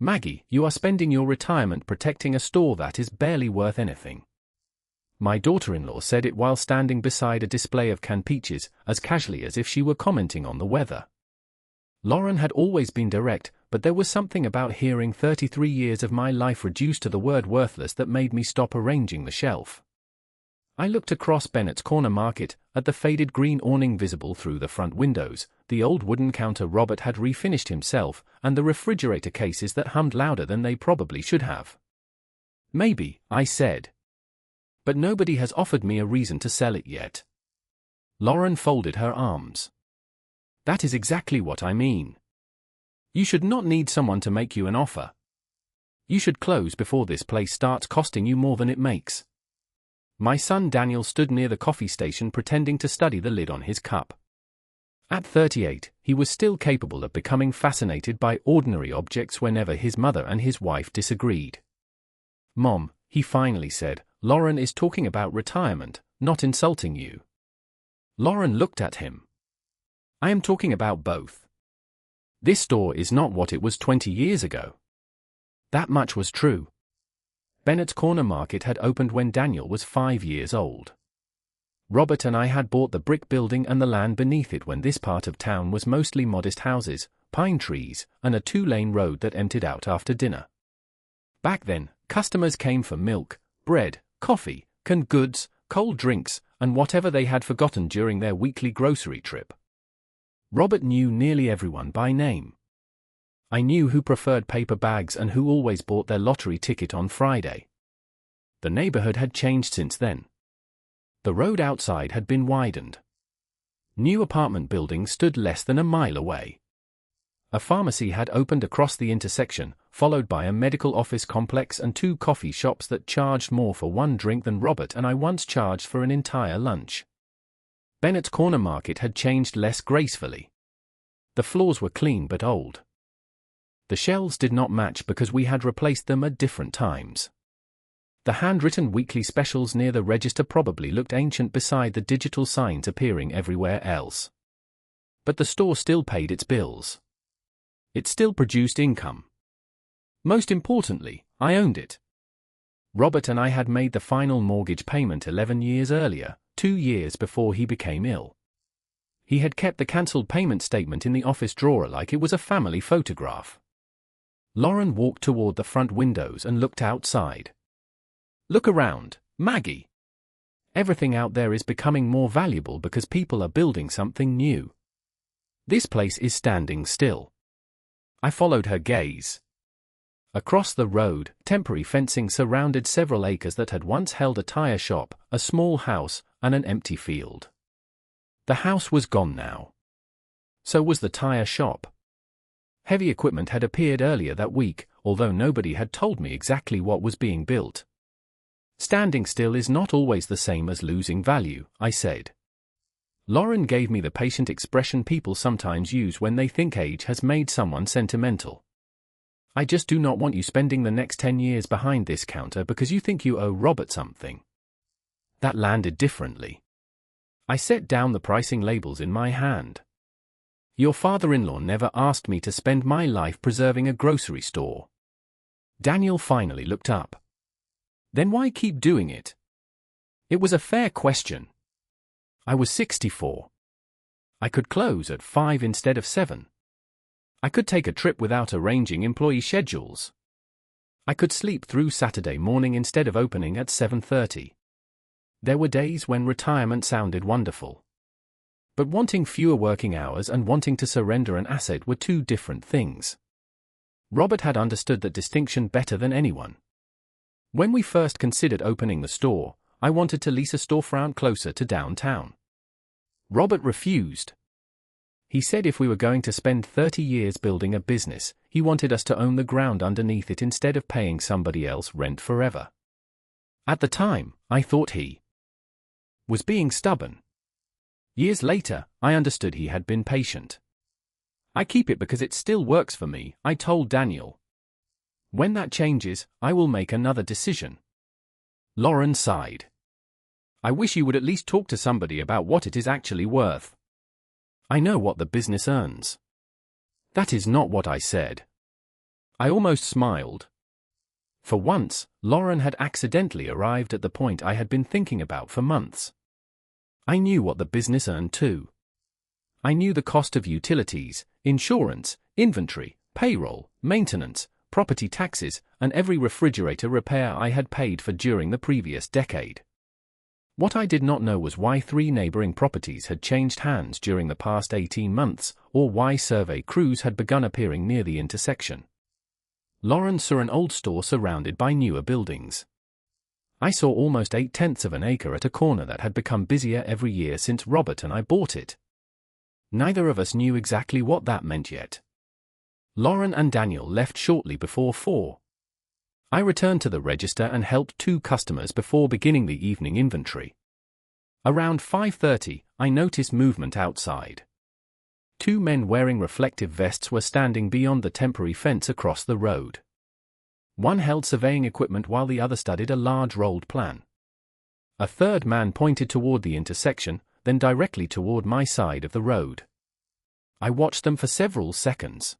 Maggie, you are spending your retirement protecting a store that is barely worth anything. My daughter-in-law said it while standing beside a display of canned peaches, as casually as if she were commenting on the weather. Lauren had always been direct, but there was something about hearing 33 years of my life reduced to the word worthless that made me stop arranging the shelf. I looked across Bennett's Corner Market, at the faded green awning visible through the front windows, the old wooden counter Robert had refinished himself, and the refrigerator cases that hummed louder than they probably should have. Maybe, I said. But nobody has offered me a reason to sell it yet. Lauren folded her arms. That is exactly what I mean. You should not need someone to make you an offer. You should close before this place starts costing you more than it makes. My son Daniel stood near the coffee station pretending to study the lid on his cup. At 38, he was still capable of becoming fascinated by ordinary objects whenever his mother and his wife disagreed. Mom, he finally said, Lauren is talking about retirement, not insulting you. Lauren looked at him. I am talking about both. This store is not what it was 20 years ago. That much was true. Bennett's Corner Market had opened when Daniel was 5 years old. Robert and I had bought the brick building and the land beneath it when this part of town was mostly modest houses, pine trees, and a 2-lane road that emptied out after dinner. Back then, customers came for milk, bread, coffee, canned goods, cold drinks, and whatever they had forgotten during their weekly grocery trip. Robert knew nearly everyone by name. I knew who preferred paper bags and who always bought their lottery ticket on Friday. The neighborhood had changed since then. The road outside had been widened. New apartment buildings stood less than a mile away. A pharmacy had opened across the intersection, followed by a medical office complex and 2 coffee shops that charged more for one drink than Robert and I once charged for an entire lunch. Bennett's Corner Market had changed less gracefully. The floors were clean but old. The shelves did not match because we had replaced them at different times. The handwritten weekly specials near the register probably looked ancient beside the digital signs appearing everywhere else. But the store still paid its bills. It still produced income. Most importantly, I owned it. Robert and I had made the final mortgage payment 11 years earlier, 2 years before he became ill. He had kept the cancelled payment statement in the office drawer like it was a family photograph. Lauren walked toward the front windows and looked outside. Look around, Maggie. Everything out there is becoming more valuable because people are building something new. This place is standing still. I followed her gaze. Across the road, temporary fencing surrounded several acres that had once held a tire shop, a small house, and an empty field. The house was gone now. So was the tire shop. Heavy equipment had appeared earlier that week, although nobody had told me exactly what was being built. Standing still is not always the same as losing value, I said. Lauren gave me the patient expression people sometimes use when they think age has made someone sentimental. I just do not want you spending the next 10 years behind this counter because you think you owe Robert something. That landed differently. I set down the pricing labels in my hand. Your father-in-law never asked me to spend my life preserving a grocery store. Daniel finally looked up. Then why keep doing it? It was a fair question. I was 64. I could close at 5 instead of 7. I could take a trip without arranging employee schedules. I could sleep through Saturday morning instead of opening at 7:30. There were days when retirement sounded wonderful. But wanting fewer working hours and wanting to surrender an asset were 2 different things. Robert had understood that distinction better than anyone. When we first considered opening the store, I wanted to lease a storefront closer to downtown. Robert refused. He said if we were going to spend 30 years building a business, he wanted us to own the ground underneath it instead of paying somebody else rent forever. At the time, I thought he was being stubborn. Years later, I understood he had been patient. I keep it because it still works for me, I told Daniel. When that changes, I will make another decision. Lauren sighed. I wish you would at least talk to somebody about what it is actually worth. I know what the business earns. That is not what I said. I almost smiled. For once, Lauren had accidentally arrived at the point I had been thinking about for months. I knew what the business earned too. I knew the cost of utilities, insurance, inventory, payroll, maintenance, property taxes, and every refrigerator repair I had paid for during the previous decade. What I did not know was why 3 neighboring properties had changed hands during the past 18 months, or why survey crews had begun appearing near the intersection. Lauren saw an old store surrounded by newer buildings. I saw almost 8/10 of an acre at a corner that had become busier every year since Robert and I bought it. Neither of us knew exactly what that meant yet. Lauren and Daniel left shortly before 4. I returned to the register and helped 2 customers before beginning the evening inventory. Around 5:30, I noticed movement outside. 2 men wearing reflective vests were standing beyond the temporary fence across the road. One held surveying equipment while the other studied a large rolled plan. A third man pointed toward the intersection, then directly toward my side of the road. I watched them for several seconds.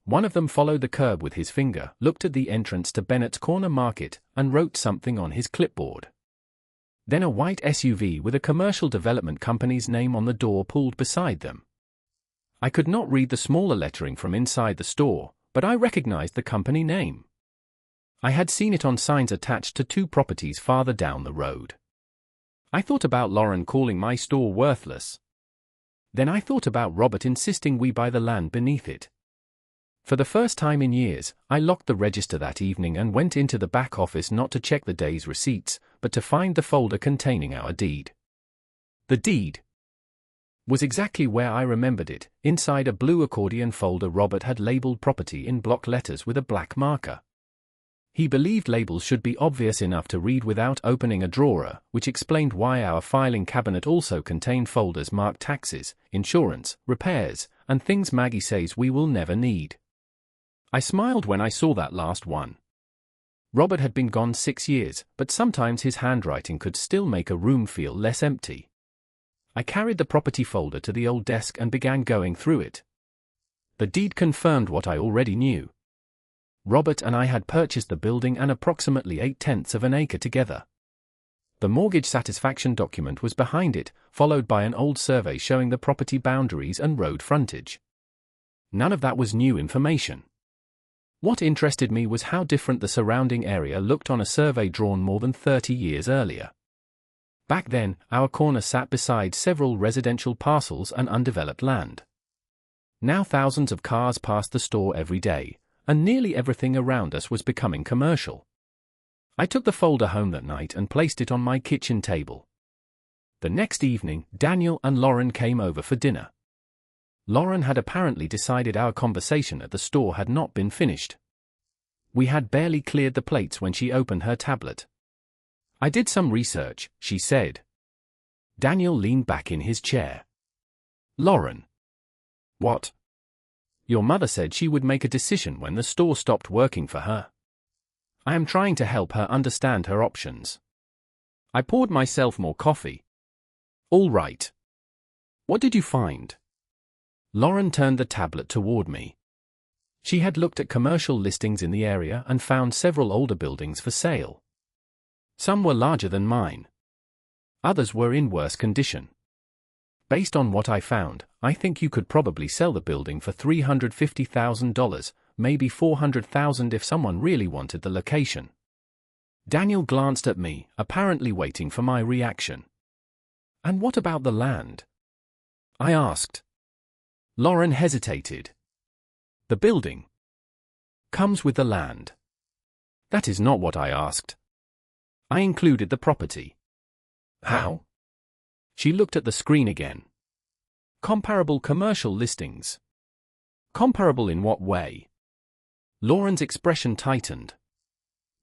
One of them followed the curb with his finger, looked at the entrance to Bennett's Corner Market, and wrote something on his clipboard. Then a white SUV with a commercial development company's name on the door pulled beside them. I could not read the smaller lettering from inside the store, but I recognized the company name. I had seen it on signs attached to 2 properties farther down the road. I thought about Lauren calling my store worthless. Then I thought about Robert insisting we buy the land beneath it. For the first time in years, I locked the register that evening and went into the back office not to check the day's receipts, but to find the folder containing our deed. The deed was exactly where I remembered it, inside a blue accordion folder Robert had labeled property in block letters with a black marker. He believed labels should be obvious enough to read without opening a drawer, which explained why our filing cabinet also contained folders marked taxes, insurance, repairs, and things Maggie says we will never need. I smiled when I saw that last one. Robert had been gone 6 years, but sometimes his handwriting could still make a room feel less empty. I carried the property folder to the old desk and began going through it. The deed confirmed what I already knew. Robert and I had purchased the building and approximately 8/10 of an acre together. The mortgage satisfaction document was behind it, followed by an old survey showing the property boundaries and road frontage. None of that was new information. What interested me was how different the surrounding area looked on a survey drawn more than 30 years earlier. Back then, our corner sat beside several residential parcels and undeveloped land. Now thousands of cars passed the store every day, and nearly everything around us was becoming commercial. I took the folder home that night and placed it on my kitchen table. The next evening, Daniel and Lauren came over for dinner. Lauren had apparently decided our conversation at the store had not been finished. We had barely cleared the plates when she opened her tablet. "I did some research," she said. Daniel leaned back in his chair. "Lauren." "What?" "Your mother said she would make a decision when the store stopped working for her. I am trying to help her understand her options." I poured myself more coffee. "All right. What did you find?" Lauren turned the tablet toward me. She had looked at commercial listings in the area and found several older buildings for sale. Some were larger than mine. Others were in worse condition. "Based on what I found, I think you could probably sell the building for $350,000, maybe $400,000 if someone really wanted the location." Daniel glanced at me, apparently waiting for my reaction. "And what about the land?" I asked. Lauren hesitated. "The building comes with the land." "That is not what I asked. I included the property." "How?" She looked at the screen again. "Comparable commercial listings." "Comparable in what way?" Lauren's expression tightened.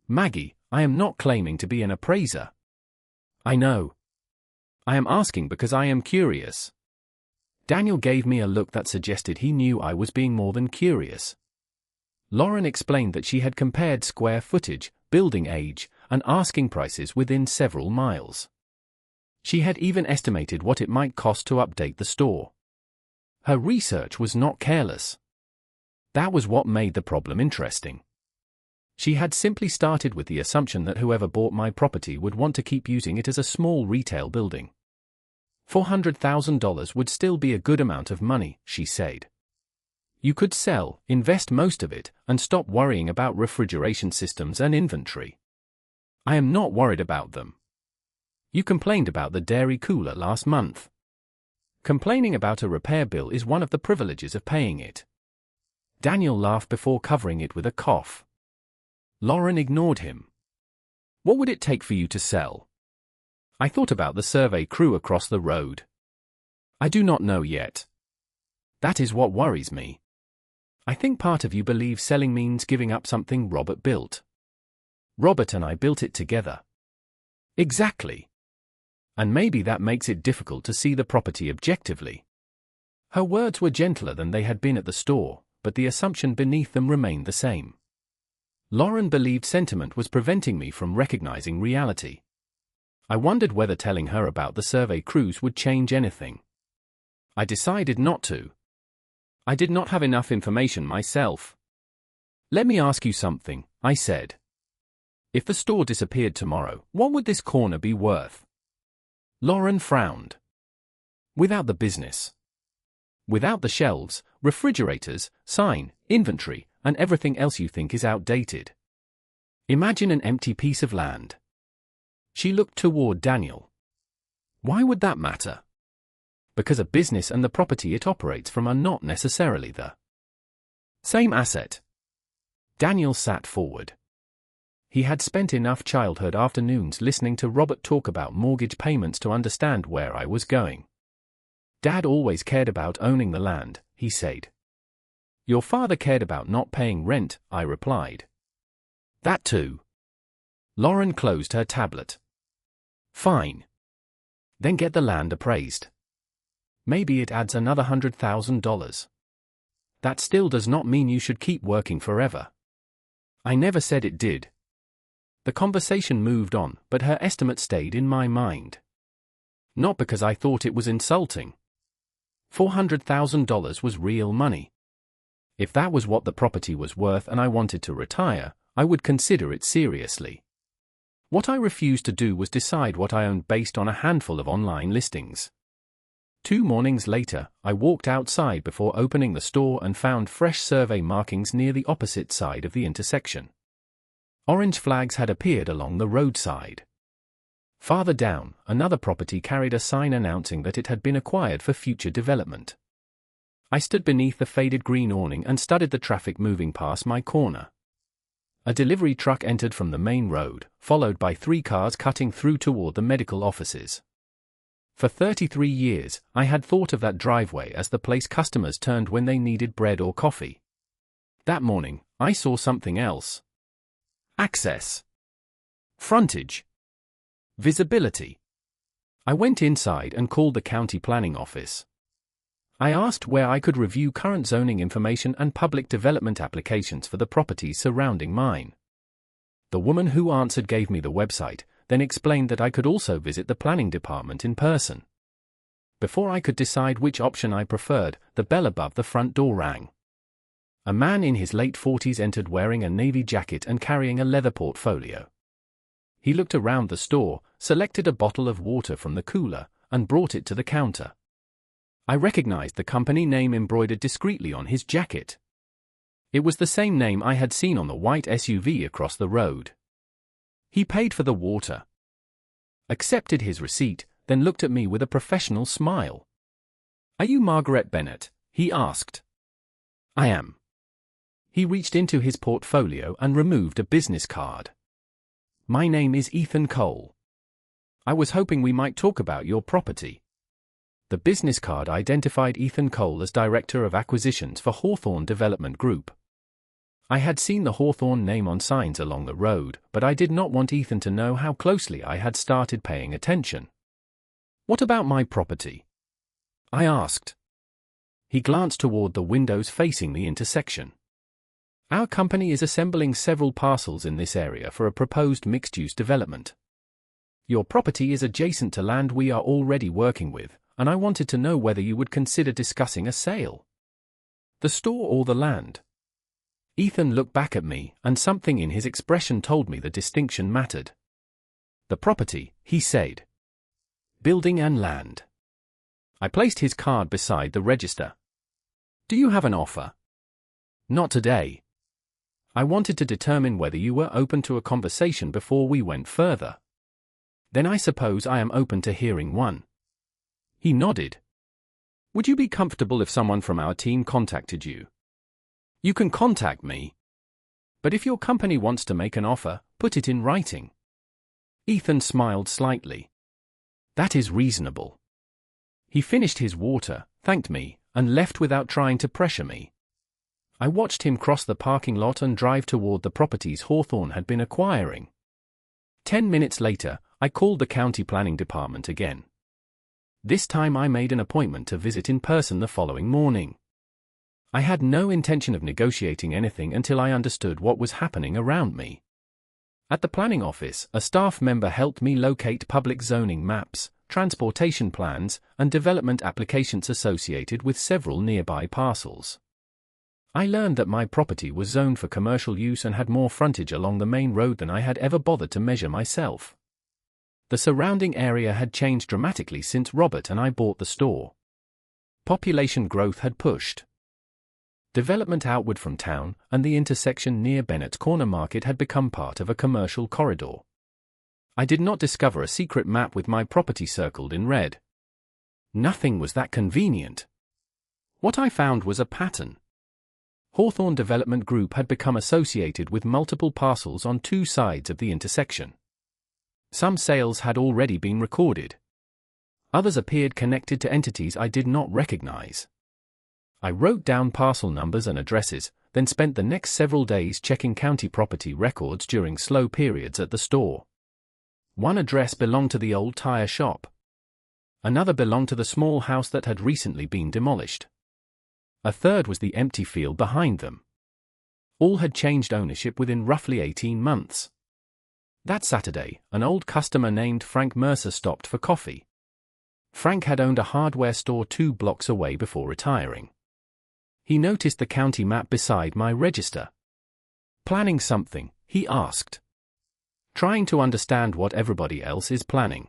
"Maggie, I am not claiming to be an appraiser." "I know. I am asking because I am curious." Daniel gave me a look that suggested he knew I was being more than curious. Lauren explained that she had compared square footage, building age, and asking prices within several miles. She had even estimated what it might cost to update the store. Her research was not careless. That was what made the problem interesting. She had simply started with the assumption that whoever bought my property would want to keep using it as a small retail building. $400,000 would still be a good amount of money, she said. You could sell, invest most of it, and stop worrying about refrigeration systems and inventory. I am not worried about them. You complained about the dairy cooler last month. Complaining about a repair bill is one of the privileges of paying it. Daniel laughed before covering it with a cough. Lauren ignored him. What would it take for you to sell? I thought about the survey crew across the road. I do not know yet. That is what worries me. I think part of you believes selling means giving up something Robert built. Robert and I built it together. Exactly. And maybe that makes it difficult to see the property objectively. Her words were gentler than they had been at the store, but the assumption beneath them remained the same. Lauren believed sentiment was preventing me from recognizing reality. I wondered whether telling her about the survey crews would change anything. I decided not to. I did not have enough information myself. Let me ask you something, I said. If the store disappeared tomorrow, what would this corner be worth? Lauren frowned. Without the business. Without the shelves, refrigerators, sign, inventory, and everything else you think is outdated. Imagine an empty piece of land. She looked toward Daniel. Why would that matter? Because a business and the property it operates from are not necessarily the same asset. Daniel sat forward. He had spent enough childhood afternoons listening to Robert talk about mortgage payments to understand where I was going. Dad always cared about owning the land, he said. Your father cared about not paying rent, I replied. That too. Lauren closed her tablet. Fine. Then get the land appraised. Maybe it adds another $100,000. That still does not mean you should keep working forever. I never said it did. The conversation moved on, but her estimate stayed in my mind. Not because I thought it was insulting. $400,000 was real money. If that was what the property was worth and I wanted to retire, I would consider it seriously. What I refused to do was decide what I owned based on a handful of online listings. 2 mornings later, I walked outside before opening the store and found fresh survey markings near the opposite side of the intersection. Orange flags had appeared along the roadside. Farther down, another property carried a sign announcing that it had been acquired for future development. I stood beneath the faded green awning and studied the traffic moving past my corner. A delivery truck entered from the main road, followed by 3 cars cutting through toward the medical offices. For 33 years, I had thought of that driveway as the place customers turned when they needed bread or coffee. That morning, I saw something else. Access. Frontage. Visibility. I went inside and called the county planning office. I asked where I could review current zoning information and public development applications for the properties surrounding mine. The woman who answered gave me the website, then explained that I could also visit the planning department in person. Before I could decide which option I preferred, the bell above the front door rang. A man in his late 40s entered wearing a navy jacket and carrying a leather portfolio. He looked around the store, selected a bottle of water from the cooler, and brought it to the counter. I recognized the company name embroidered discreetly on his jacket. It was the same name I had seen on the white SUV across the road. He paid for the water, accepted his receipt, then looked at me with a professional smile. Are you Maggie Bennett? He asked. I am. He reached into his portfolio and removed a business card. My name is Ethan Cole. I was hoping we might talk about your property. The business card identified Ethan Cole as Director of Acquisitions for Hawthorne Development Group. I had seen the Hawthorne name on signs along the road, but I did not want Ethan to know how closely I had started paying attention. What about my property? I asked. He glanced toward the windows facing the intersection. Our company is assembling several parcels in this area for a proposed mixed-use development. Your property is adjacent to land we are already working with, and I wanted to know whether you would consider discussing a sale. The store or the land? Ethan looked back at me, and something in his expression told me the distinction mattered. The property, he said. Building and land. I placed his card beside the register. Do you have an offer? Not today. I wanted to determine whether you were open to a conversation before we went further. Then I suppose I am open to hearing one. He nodded. Would you be comfortable if someone from our team contacted you? You can contact me. But if your company wants to make an offer, put it in writing. Ethan smiled slightly. That is reasonable. He finished his water, thanked me, and left without trying to pressure me. I watched him cross the parking lot and drive toward the properties Hawthorne had been acquiring. 10 minutes later, I called the county planning department again. This time I made an appointment to visit in person the following morning. I had no intention of negotiating anything until I understood what was happening around me. At the planning office, a staff member helped me locate public zoning maps, transportation plans, and development applications associated with several nearby parcels. I learned that my property was zoned for commercial use and had more frontage along the main road than I had ever bothered to measure myself. The surrounding area had changed dramatically since Robert and I bought the store. Population growth had pushed development outward from town, and the intersection near Bennett's Corner Market had become part of a commercial corridor. I did not discover a secret map with my property circled in red. Nothing was that convenient. What I found was a pattern. Hawthorne Development Group had become associated with multiple parcels on two sides of the intersection. Some sales had already been recorded. Others appeared connected to entities I did not recognize. I wrote down parcel numbers and addresses, then spent the next several days checking county property records during slow periods at the store. One address belonged to the old tire shop. Another belonged to the small house that had recently been demolished. A third was the empty field behind them. All had changed ownership within roughly 18 months. That Saturday, an old customer named Frank Mercer stopped for coffee. Frank had owned a hardware store 2 blocks away before retiring. He noticed the county map beside my register. Planning something, he asked. Trying to understand what everybody else is planning.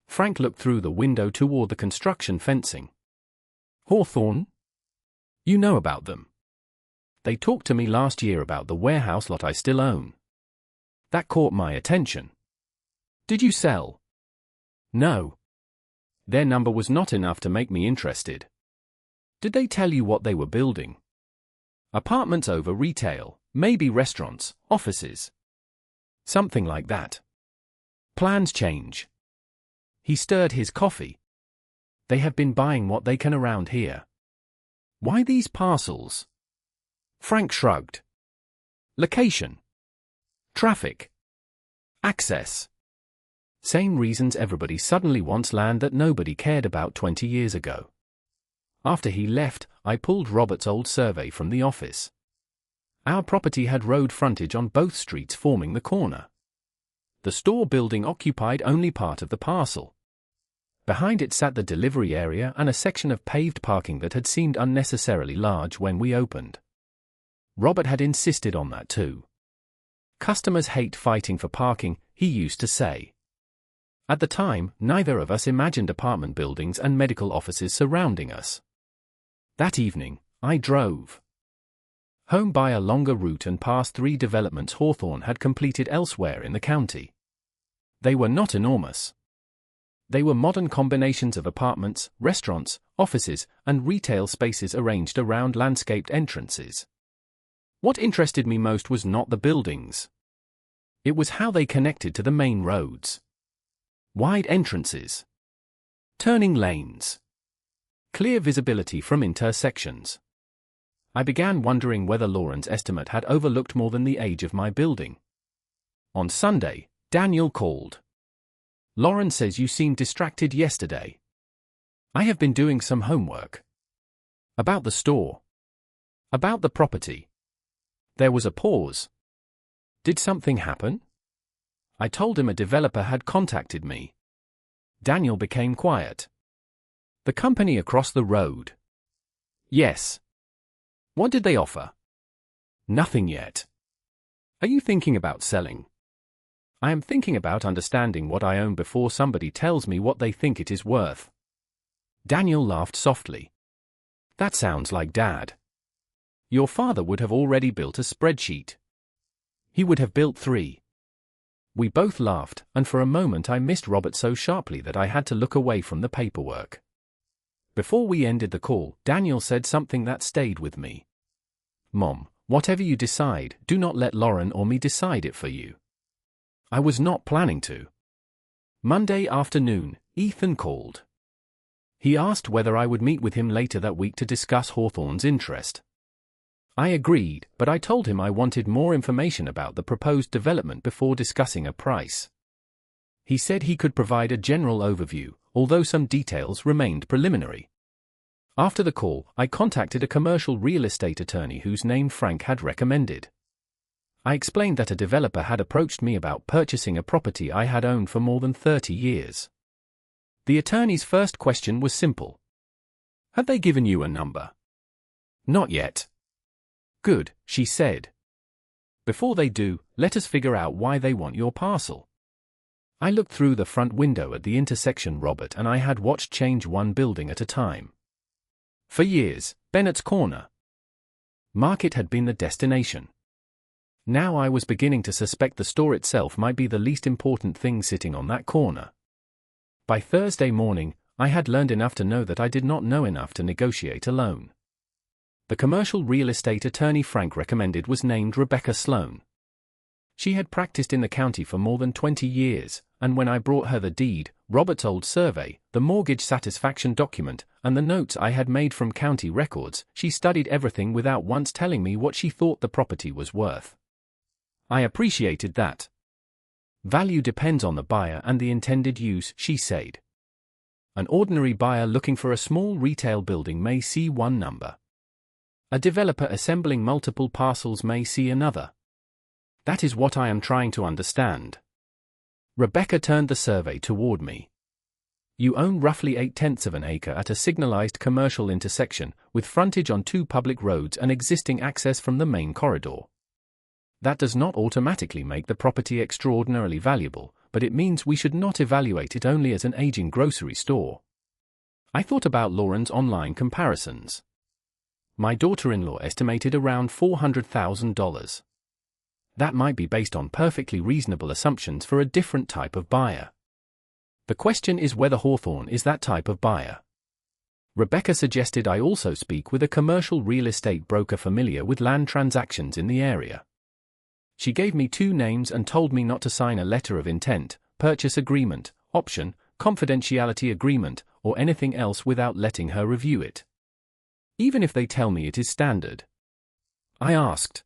Frank looked through the window toward the construction fencing. Hawthorne? You know about them. They talked to me last year about the warehouse lot I still own. That caught my attention. Did you sell? No. Their number was not enough to make me interested. Did they tell you what they were building? Apartments over retail, maybe restaurants, offices. Something like that. Plans change. He stirred his coffee. They have been buying what they can around here. Why these parcels? Frank shrugged. Location. Traffic. Access. Same reasons everybody suddenly wants land that nobody cared about 20 years ago. After he left, I pulled Robert's old survey from the office. Our property had road frontage on both streets forming the corner. The store building occupied only part of the parcel. Behind it sat the delivery area and a section of paved parking that had seemed unnecessarily large when we opened. Robert had insisted on that too. Customers hate fighting for parking, he used to say. At the time, neither of us imagined apartment buildings and medical offices surrounding us. That evening, I drove home by a longer route and past 3 developments Hawthorne had completed elsewhere in the county. They were not enormous. They were modern combinations of apartments, restaurants, offices, and retail spaces arranged around landscaped entrances. What interested me most was not the buildings. It was how they connected to the main roads. Wide entrances. Turning lanes. Clear visibility from intersections. I began wondering whether Lauren's estimate had overlooked more than the age of my building. On Sunday, Daniel called. Lauren says you seemed distracted yesterday. I have been doing some homework. About the store. About the property. There was a pause. Did something happen? I told him a developer had contacted me. Daniel became quiet. The company across the road. Yes. What did they offer? Nothing yet. Are you thinking about selling? I am thinking about understanding what I own before somebody tells me what they think it is worth. Daniel laughed softly. That sounds like Dad. Your father would have already built a spreadsheet. He would have built 3. We both laughed, and for a moment I missed Robert so sharply that I had to look away from the paperwork. Before we ended the call, Daniel said something that stayed with me. Mom, whatever you decide, do not let Lauren or me decide it for you. I was not planning to. Monday afternoon, Ethan called. He asked whether I would meet with him later that week to discuss Hawthorne's interest. I agreed, but I told him I wanted more information about the proposed development before discussing a price. He said he could provide a general overview, although some details remained preliminary. After the call, I contacted a commercial real estate attorney whose name Frank had recommended. I explained that a developer had approached me about purchasing a property I had owned for more than 30 years. The attorney's first question was simple. Have they given you a number? Not yet. Good, she said. Before they do, let us figure out why they want your parcel. I looked through the front window at the intersection Robert and I had watched change one building at a time. For years, Bennett's Corner Market had been the destination. Now I was beginning to suspect the store itself might be the least important thing sitting on that corner. By Thursday morning, I had learned enough to know that I did not know enough to negotiate alone. The commercial real estate attorney Frank recommended was named Rebecca Sloan. She had practiced in the county for more than 20 years, and when I brought her the deed, Robert's old survey, the mortgage satisfaction document, and the notes I had made from county records, she studied everything without once telling me what she thought the property was worth. I appreciated that. Value depends on the buyer and the intended use, she said. An ordinary buyer looking for a small retail building may see one number. A developer assembling multiple parcels may see another. That is what I am trying to understand. Rebecca turned the survey toward me. You own roughly 8/10 of an acre at a signalized commercial intersection, with frontage on 2 public roads and existing access from the main corridor. That does not automatically make the property extraordinarily valuable, but it means we should not evaluate it only as an aging grocery store. I thought about Lauren's online comparisons. My daughter-in-law estimated around $400,000. That might be based on perfectly reasonable assumptions for a different type of buyer. The question is whether Hawthorne is that type of buyer. Rebecca suggested I also speak with a commercial real estate broker familiar with land transactions in the area. She gave me 2 names and told me not to sign a letter of intent, purchase agreement, option, confidentiality agreement, or anything else without letting her review it. Even if they tell me it is standard. I asked.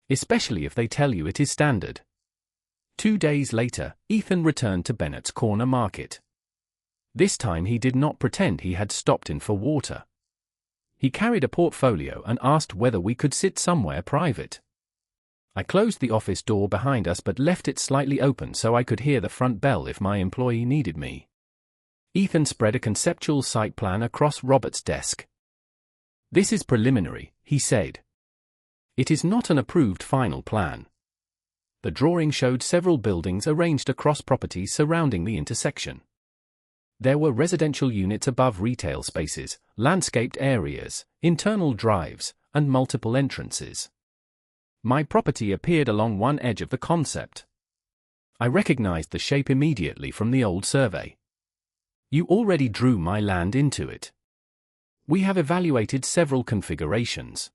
Especially if they tell you it is standard. 2 days later, Ethan returned to Bennett's Corner Market. This time he did not pretend he had stopped in for water. He carried a portfolio and asked whether we could sit somewhere private. I closed the office door behind us but left it slightly open so I could hear the front bell if my employee needed me. Ethan spread a conceptual site plan across Robert's desk. This is preliminary, he said. It is not an approved final plan. The drawing showed several buildings arranged across properties surrounding the intersection. There were residential units above retail spaces, landscaped areas, internal drives, and multiple entrances. My property appeared along one edge of the concept. I recognized the shape immediately from the old survey. You already drew my land into it. We have evaluated several configurations.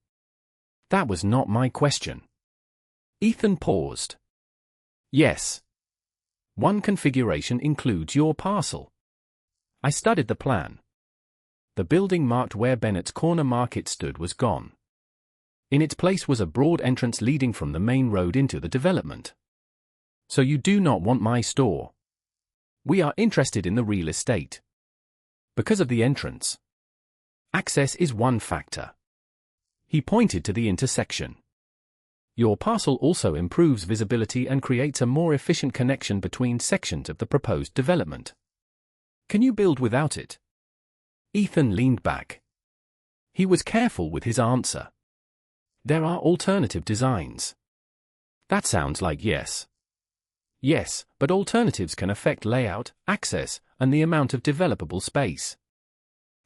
That was not my question. Ethan paused. Yes. One configuration includes your parcel. I studied the plan. The building marked where Bennett's Corner Market stood was gone. In its place was a broad entrance leading from the main road into the development. So you do not want my store. We are interested in the real estate. Because of the entrance. Access is one factor. He pointed to the intersection. Your parcel also improves visibility and creates a more efficient connection between sections of the proposed development. Can you build without it? Ethan leaned back. He was careful with his answer. There are alternative designs. That sounds like yes. Yes, but alternatives can affect layout, access, and the amount of developable space.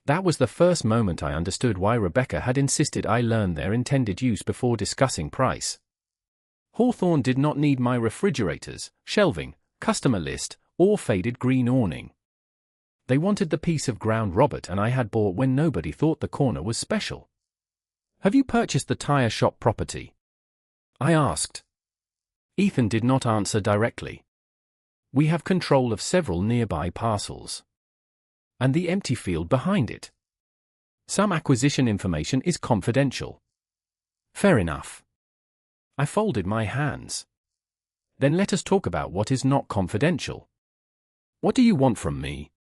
That was the first moment I understood why Rebecca had insisted I learn their intended use before discussing price. Hawthorne did not need my refrigerators, shelving, customer list, or faded green awning. They wanted the piece of ground Robert and I had bought when nobody thought the corner was special. "Have you purchased the tire shop property?" I asked. Ethan did not answer directly. "We have control of several nearby parcels. And the empty field behind it. Some acquisition information is confidential." "Fair enough." I folded my hands. "Then let us talk about what is not confidential. What do you want from me?"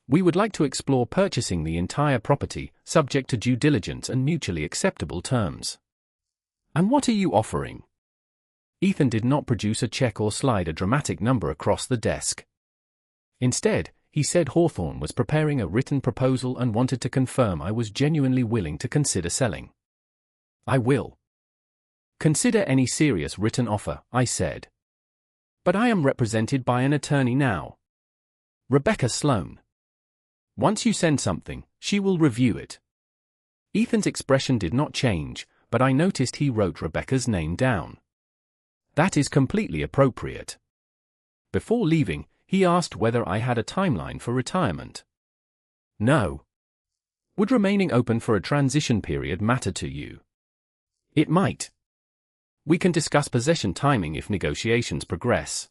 "We would like to explore purchasing the entire property, subject to due diligence and mutually acceptable terms." "And what are you offering?" Ethan did not produce a check or slide a dramatic number across the desk. Instead, he said Hawthorne was preparing a written proposal and wanted to confirm I was genuinely willing to consider selling. "I will consider any serious written offer," I said. "But I am represented by an attorney now. Rebecca Sloan. Once you send something, she will review it." Ethan's expression did not change, but I noticed he wrote Rebecca's name down. "That is completely appropriate." Before leaving, he asked whether I had a timeline for retirement. "No." "Would remaining open for a transition period matter to you?" "It might. We can discuss possession timing if negotiations progress."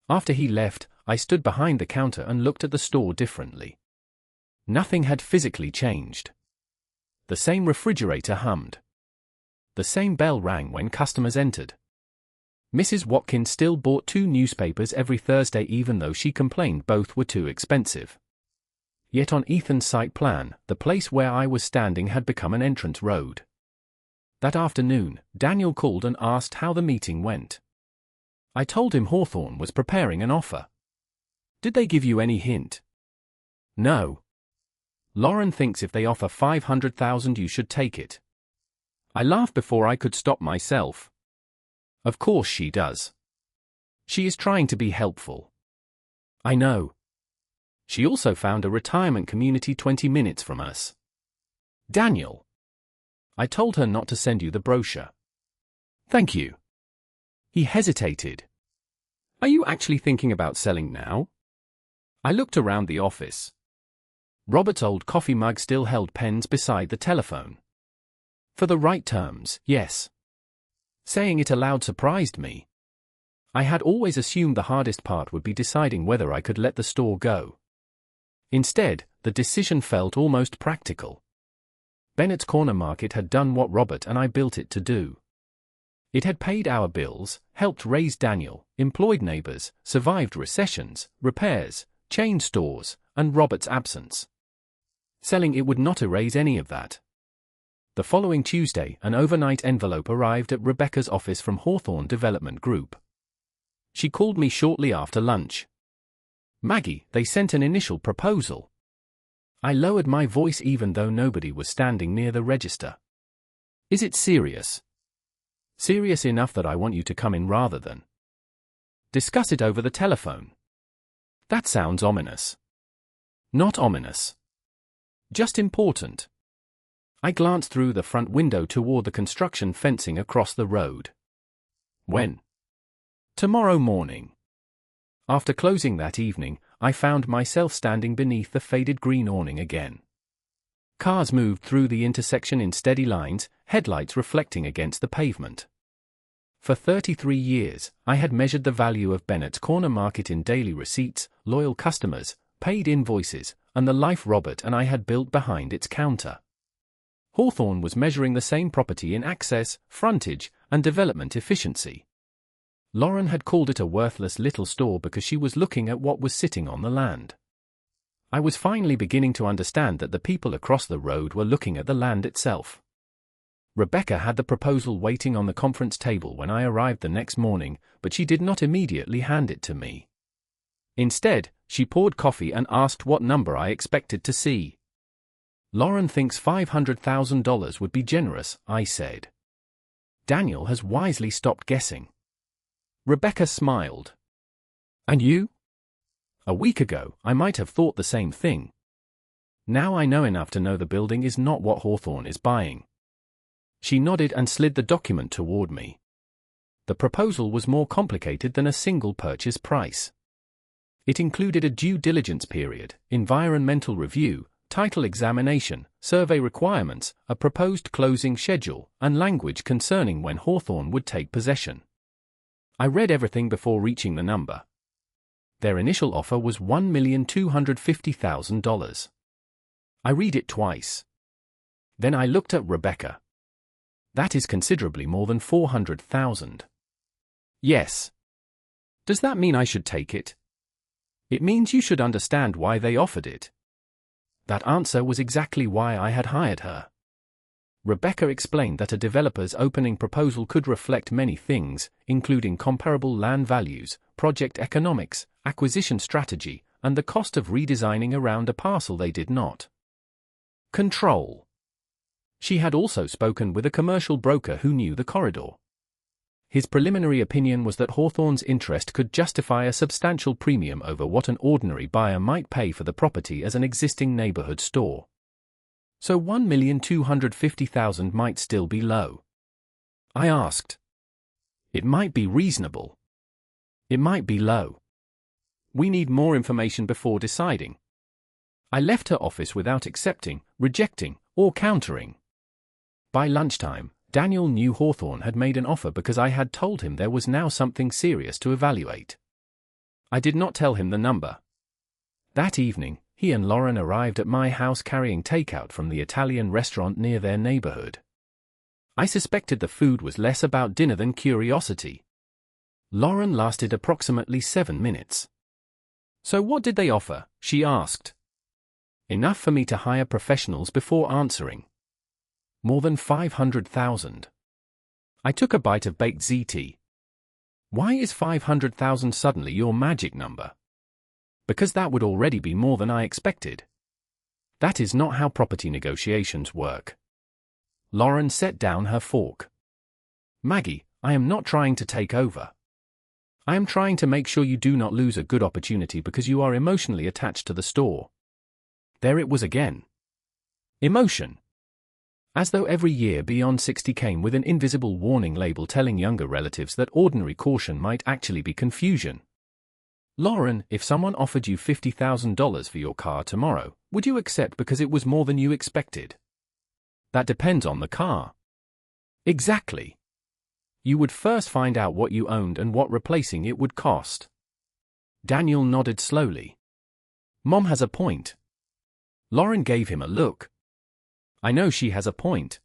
After he left, I stood behind the counter and looked at the store differently. Nothing had physically changed. The same refrigerator hummed. The same bell rang when customers entered. Mrs. Watkins still bought 2 newspapers every Thursday even though she complained both were too expensive. Yet on Ethan's site plan, the place where I was standing had become an entrance road. That afternoon, Daniel called and asked how the meeting went. I told him Hawthorne was preparing an offer. "Did they give you any hint?" "No. Lauren thinks if they offer $500,000 you should take it." I laughed before I could stop myself. "Of course she does. She is trying to be helpful." "I know. She also found a retirement community 20 minutes from us." "Daniel." "I told her not to send you the brochure." "Thank you." He hesitated. "Are you actually thinking about selling now?" I looked around the office. Robert's old coffee mug still held pens beside the telephone. "For the right terms, yes." Saying it aloud surprised me. I had always assumed the hardest part would be deciding whether I could let the store go. Instead, the decision felt almost practical. Bennett's Corner Market had done what Robert and I built it to do. It had paid our bills, helped raise Daniel, employed neighbors, survived recessions, repairs, chained stores, and Robert's absence. Selling it would not erase any of that. The following Tuesday, an overnight envelope arrived at Rebecca's office from Hawthorne Development Group. She called me shortly after lunch. "Maggie, they sent an initial proposal." I lowered my voice even though nobody was standing near the register. "Is it serious?" "Serious enough that I want you to come in rather than discuss it over the telephone." That sounds ominous. Not ominous. Just important. I glanced through the front window toward the construction fencing across the road. "When?" "Tomorrow morning." After closing that evening, I found myself standing beneath the faded green awning again. Cars moved through the intersection in steady lines, headlights reflecting against the pavement. For 33 years, I had measured the value of Bennett's Corner Market in daily receipts, loyal customers, paid invoices, and the life Robert and I had built behind its counter. Hawthorne was measuring the same property in access, frontage, and development efficiency. Lauren had called it a worthless little store because she was looking at what was sitting on the land. I was finally beginning to understand that the people across the road were looking at the land itself. Rebecca had the proposal waiting on the conference table when I arrived the next morning, but she did not immediately hand it to me. Instead, she poured coffee and asked what number I expected to see. "Lauren thinks $500,000 would be generous," I said. Daniel has wisely stopped guessing. Rebecca smiled. And you? A week ago, I might have thought the same thing. Now I know enough to know the building is not what Hawthorne is buying. She nodded and slid the document toward me. The proposal was more complicated than a single purchase price. It included a due diligence period, environmental review, title examination, survey requirements, a proposed closing schedule, and language concerning when Hawthorne would take possession. I read everything before reaching the number. Their initial offer was $1,250,000. I read it twice. Then I looked at Rebecca. That is considerably more than $400,000. Yes. Does that mean I should take it? It means you should understand why they offered it. That answer was exactly why I had hired her. Rebecca explained that a developer's opening proposal could reflect many things, including comparable land values, project economics, acquisition strategy, and the cost of redesigning around a parcel they did not control. She had also spoken with a commercial broker who knew the corridor. His preliminary opinion was that Hawthorne's interest could justify a substantial premium over what an ordinary buyer might pay for the property as an existing neighborhood store. So $1,250,000 might still be low. I asked. It might be reasonable. It might be low. We need more information before deciding. I left her office without accepting, rejecting, or countering. By lunchtime, Daniel knew Hawthorne had made an offer because I had told him there was now something serious to evaluate. I did not tell him the number. That evening, he and Lauren arrived at my house carrying takeout from the Italian restaurant near their neighborhood. I suspected the food was less about dinner than curiosity. Lauren lasted approximately 7 minutes. So what did they offer? She asked. Enough for me to hire professionals before answering. More than $500,000. I took a bite of baked ZT. Why is $500,000 suddenly your magic number? Because that would already be more than I expected. That is not how property negotiations work. Lauren set down her fork. Maggie, I am not trying to take over. I am trying to make sure you do not lose a good opportunity because you are emotionally attached to the store. There it was again. Emotion. As though every year beyond 60 came with an invisible warning label telling younger relatives that ordinary caution might actually be confusion. Lauren, if someone offered you $50,000 for your car tomorrow, would you accept because it was more than you expected? That depends on the car. Exactly. You would first find out what you owned and what replacing it would cost. Daniel nodded slowly. Mom has a point. Lauren gave him a look. I know she has a point.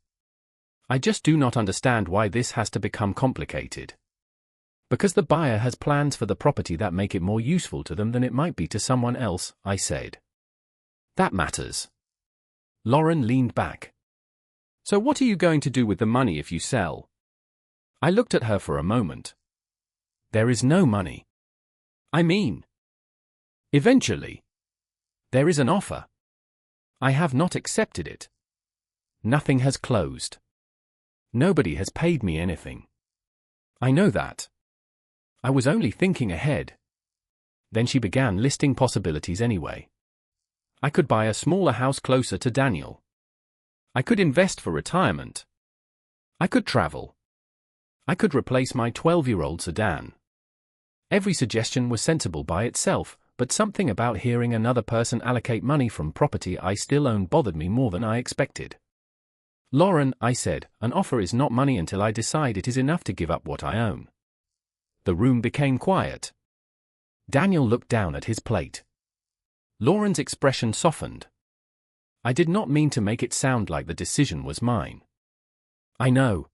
I just do not understand why this has to become complicated. Because the buyer has plans for the property that make it more useful to them than it might be to someone else, I said. That matters. Lauren leaned back. So what are you going to do with the money if you sell? I looked at her for a moment. There is no money. I mean, eventually. There is an offer. I have not accepted it. Nothing has closed. Nobody has paid me anything. I know that. I was only thinking ahead. Then she began listing possibilities anyway. I could buy a smaller house closer to Daniel. I could invest for retirement. I could travel. I could replace my 12-year-old sedan. Every suggestion was sensible by itself, but something about hearing another person allocate money from property I still own bothered me more than I expected. Lauren, I said, an offer is not money until I decide it is enough to give up what I own. The room became quiet. Daniel looked down at his plate. Lauren's expression softened. I did not mean to make it sound like the decision was mine. I know.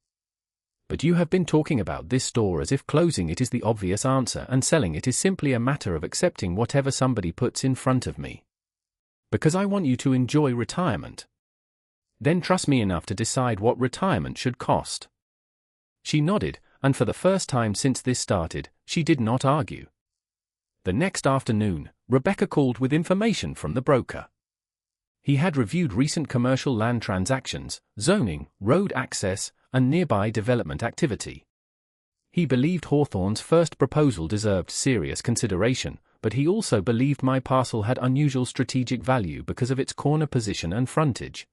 But you have been talking about this store as if closing it is the obvious answer and selling it is simply a matter of accepting whatever somebody puts in front of me. Because I want you to enjoy retirement. Then trust me enough to decide what retirement should cost. She nodded, and for the first time since this started, she did not argue. The next afternoon, Rebecca called with information from the broker. He had reviewed recent commercial land transactions, zoning, road access, and nearby development activity. He believed Hawthorne's first proposal deserved serious consideration, but he also believed my parcel had unusual strategic value because of its corner position and frontage.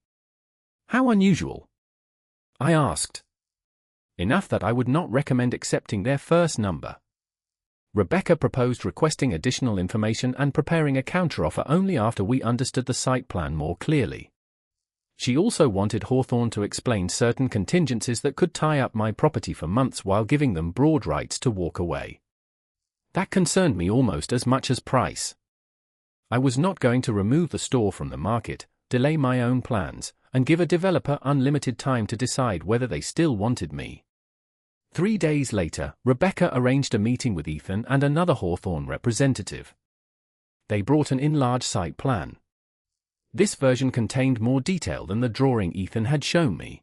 How unusual? I asked. Enough that I would not recommend accepting their first number. Rebecca proposed requesting additional information and preparing a counteroffer only after we understood the site plan more clearly. She also wanted Hawthorne to explain certain contingencies that could tie up my property for months while giving them broad rights to walk away. That concerned me almost as much as price. I was not going to remove the store from the market, delay my own plans, and give a developer unlimited time to decide whether they still wanted me. 3 days later, Rebecca arranged a meeting with Ethan and another Hawthorne representative. They brought an enlarged site plan. This version contained more detail than the drawing Ethan had shown me.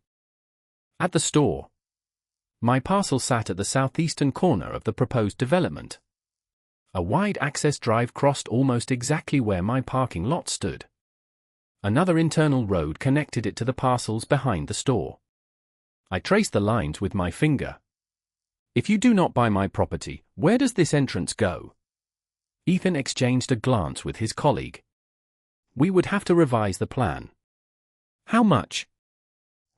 At the store, my parcel sat at the southeastern corner of the proposed development. A wide access drive crossed almost exactly where my parking lot stood. Another internal road connected it to the parcels behind the store. I traced the lines with my finger. If you do not buy my property, where does this entrance go? Ethan exchanged a glance with his colleague. We would have to revise the plan. How much?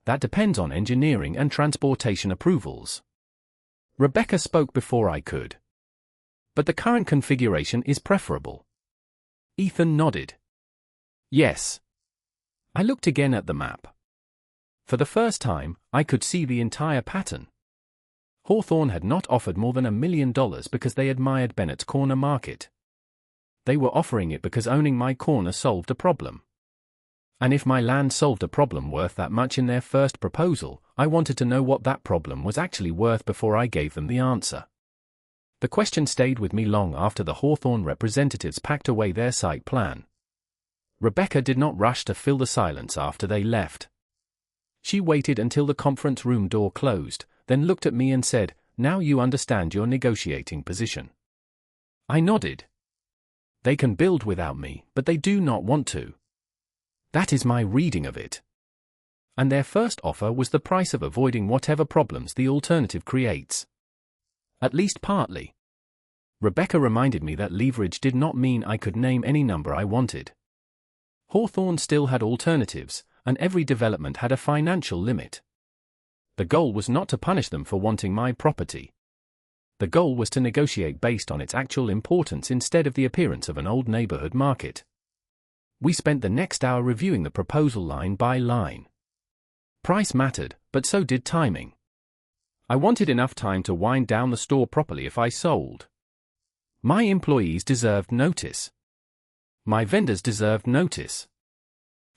That depends on engineering and transportation approvals. Rebecca spoke before I could. But the current configuration is preferable. Ethan nodded. Yes. I looked again at the map. For the first time, I could see the entire pattern. Hawthorne had not offered more than $1 million because they admired Bennett's corner market. They were offering it because owning my corner solved a problem. And if my land solved a problem worth that much in their first proposal, I wanted to know what that problem was actually worth before I gave them the answer. The question stayed with me long after the Hawthorne representatives packed away their site plan. Rebecca did not rush to fill the silence after they left. She waited until the conference room door closed, then looked at me and said, "Now you understand your negotiating position." I nodded. They can build without me, but they do not want to. That is my reading of it. And their first offer was the price of avoiding whatever problems the alternative creates. At least partly. Rebecca reminded me that leverage did not mean I could name any number I wanted. Hawthorne still had alternatives, and every development had a financial limit. The goal was not to punish them for wanting my property. The goal was to negotiate based on its actual importance instead of the appearance of an old neighborhood market. We spent the next hour reviewing the proposal line by line. Price mattered, but so did timing. I wanted enough time to wind down the store properly if I sold. My employees deserved notice. My vendors deserved notice.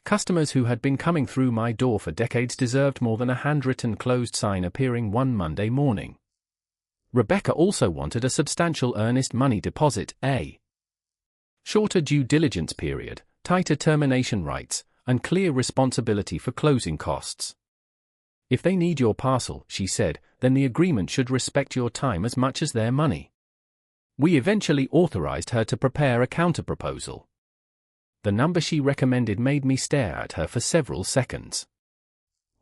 Customers who had been coming through my door for decades deserved more than a handwritten closed sign appearing one Monday morning. Rebecca also wanted a substantial earnest money deposit, a shorter due diligence period, tighter termination rights, and clear responsibility for closing costs. If they need your parcel, she said, then the agreement should respect your time as much as their money. We eventually authorized her to prepare a counterproposal. The number she recommended made me stare at her for several seconds.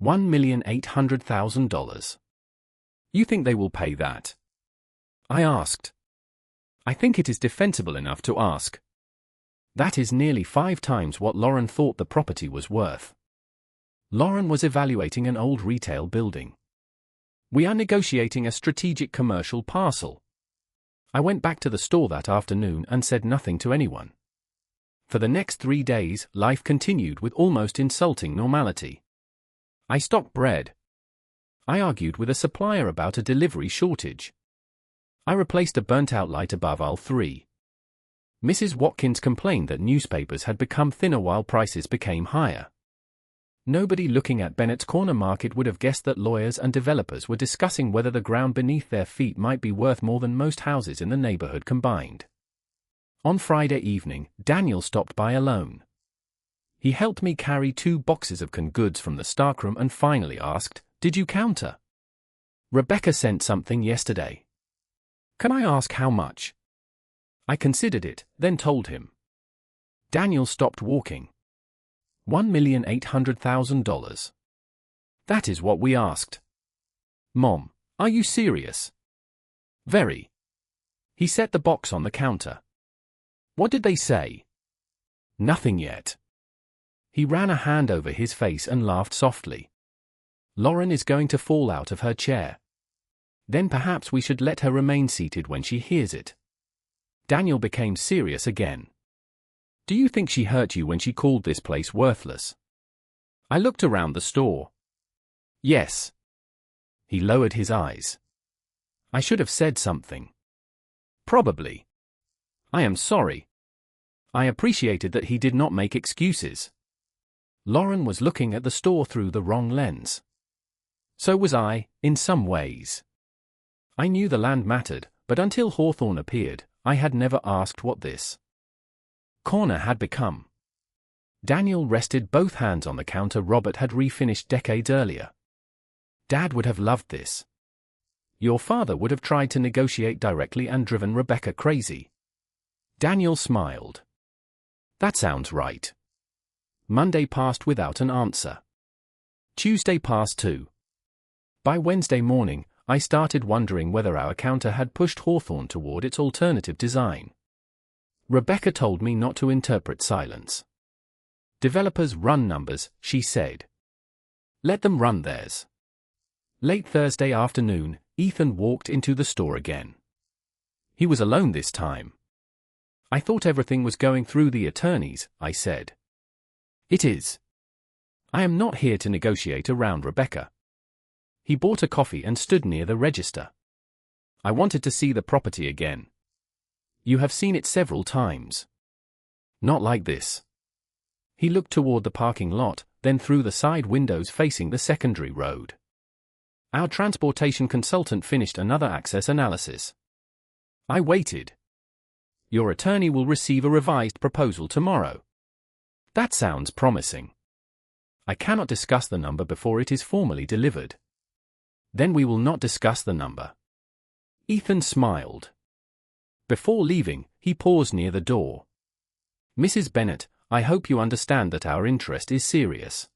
$1,800,000. You think they will pay that? I asked. I think it is defensible enough to ask. That is nearly 5 times what Lauren thought the property was worth. Lauren was evaluating an old retail building. We are negotiating a strategic commercial parcel. I went back to the store that afternoon and said nothing to anyone. For the next 3 days, life continued with almost insulting normality. I stocked bread. I argued with a supplier about a delivery shortage. I replaced a burnt-out light above aisle 3. Mrs. Watkins complained that newspapers had become thinner while prices became higher. Nobody looking at Bennett's corner market would have guessed that lawyers and developers were discussing whether the ground beneath their feet might be worth more than most houses in the neighborhood combined. On Friday evening, Daniel stopped by alone. He helped me carry 2 boxes of canned goods from the stockroom and finally asked, "Did you counter?" Rebecca sent something yesterday. Can I ask how much? I considered it, then told him. Daniel stopped walking. $1,800,000. That is what we asked. Mom, are you serious? Very. He set the box on the counter. What did they say? Nothing yet. He ran a hand over his face and laughed softly. Lauren is going to fall out of her chair. Then perhaps we should let her remain seated when she hears it. Daniel became serious again. Do you think she hurt you when she called this place worthless? I looked around the store. Yes. He lowered his eyes. I should have said something. Probably. I am sorry. I appreciated that he did not make excuses. Lauren was looking at the store through the wrong lens. So was I, in some ways. I knew the land mattered, but until Hawthorne appeared, I had never asked what this corner had become. Daniel rested both hands on the counter Robert had refinished decades earlier. Dad would have loved this. Your father would have tried to negotiate directly and driven Rebecca crazy. Daniel smiled. That sounds right. Monday passed without an answer. Tuesday passed too. By Wednesday morning, I started wondering whether our counter had pushed Hawthorne toward its alternative design. Rebecca told me not to interpret silence. Developers run numbers, she said. Let them run theirs. Late Thursday afternoon, Ethan walked into the store again. He was alone this time. I thought everything was going through the attorneys, I said. It is. I am not here to negotiate around Rebecca. He bought a coffee and stood near the register. I wanted to see the property again. You have seen it several times. Not like this. He looked toward the parking lot, then through the side windows facing the secondary road. Our transportation consultant finished another access analysis. I waited. Your attorney will receive a revised proposal tomorrow. That sounds promising. I cannot discuss the number before it is formally delivered. Then we will not discuss the number. Ethan smiled. Before leaving, he paused near the door. Mrs. Bennett, I hope you understand that our interest is serious.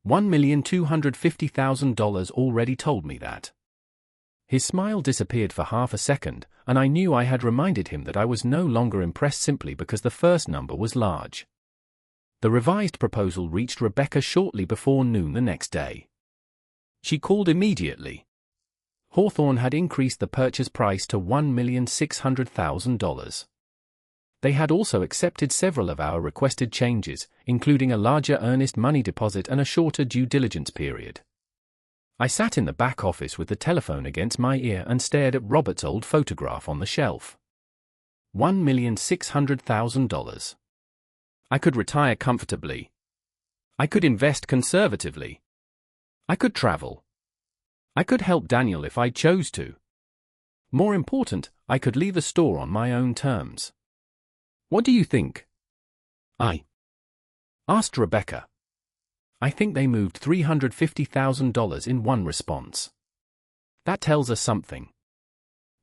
$1,250,000 already told me that. His smile disappeared for half a second, and I knew I had reminded him that I was no longer impressed simply because the first number was large. The revised proposal reached Rebecca shortly before noon the next day. She called immediately. Hawthorne had increased the purchase price to $1,600,000. They had also accepted several of our requested changes, including a larger earnest money deposit and a shorter due diligence period. I sat in the back office with the telephone against my ear and stared at Robert's old photograph on the shelf. $1,600,000. I could retire comfortably. I could invest conservatively. I could travel. I could help Daniel if I chose to. More important, I could leave the store on my own terms. What do you think? I asked Rebecca. I think they moved $350,000 in one response. That tells us something.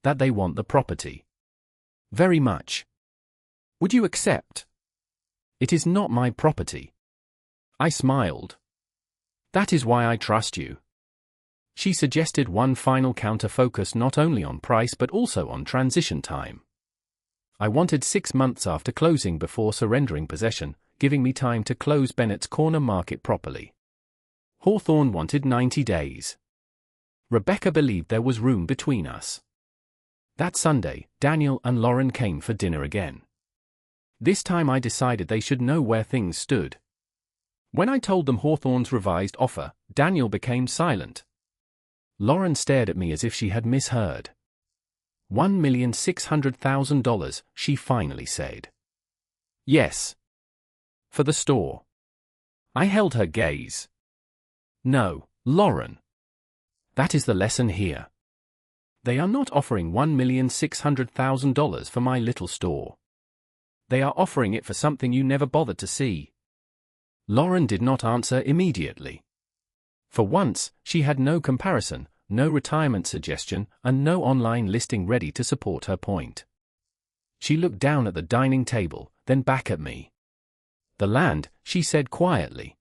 That they want the property. Very much. Would you accept? It is not my property. I smiled. That is why I trust you. She suggested one final counter focus not only on price but also on transition time. I wanted 6 months after closing before surrendering possession, giving me time to close Bennett's corner market properly. Hawthorne wanted 90 days. Rebecca believed there was room between us. That Sunday, Daniel and Lauren came for dinner again. This time I decided they should know where things stood. When I told them Hawthorne's revised offer, Daniel became silent. Lauren stared at me as if she had misheard. $1,600,000, she finally said. Yes. For the store. I held her gaze. No, Lauren. That is the lesson here. They are not offering $1,600,000 for my little store. They are offering it for something you never bothered to see. Lauren did not answer immediately. For once, she had no comparison, no retirement suggestion, and no online listing ready to support her point. She looked down at the dining table, then back at me. The land, she said quietly.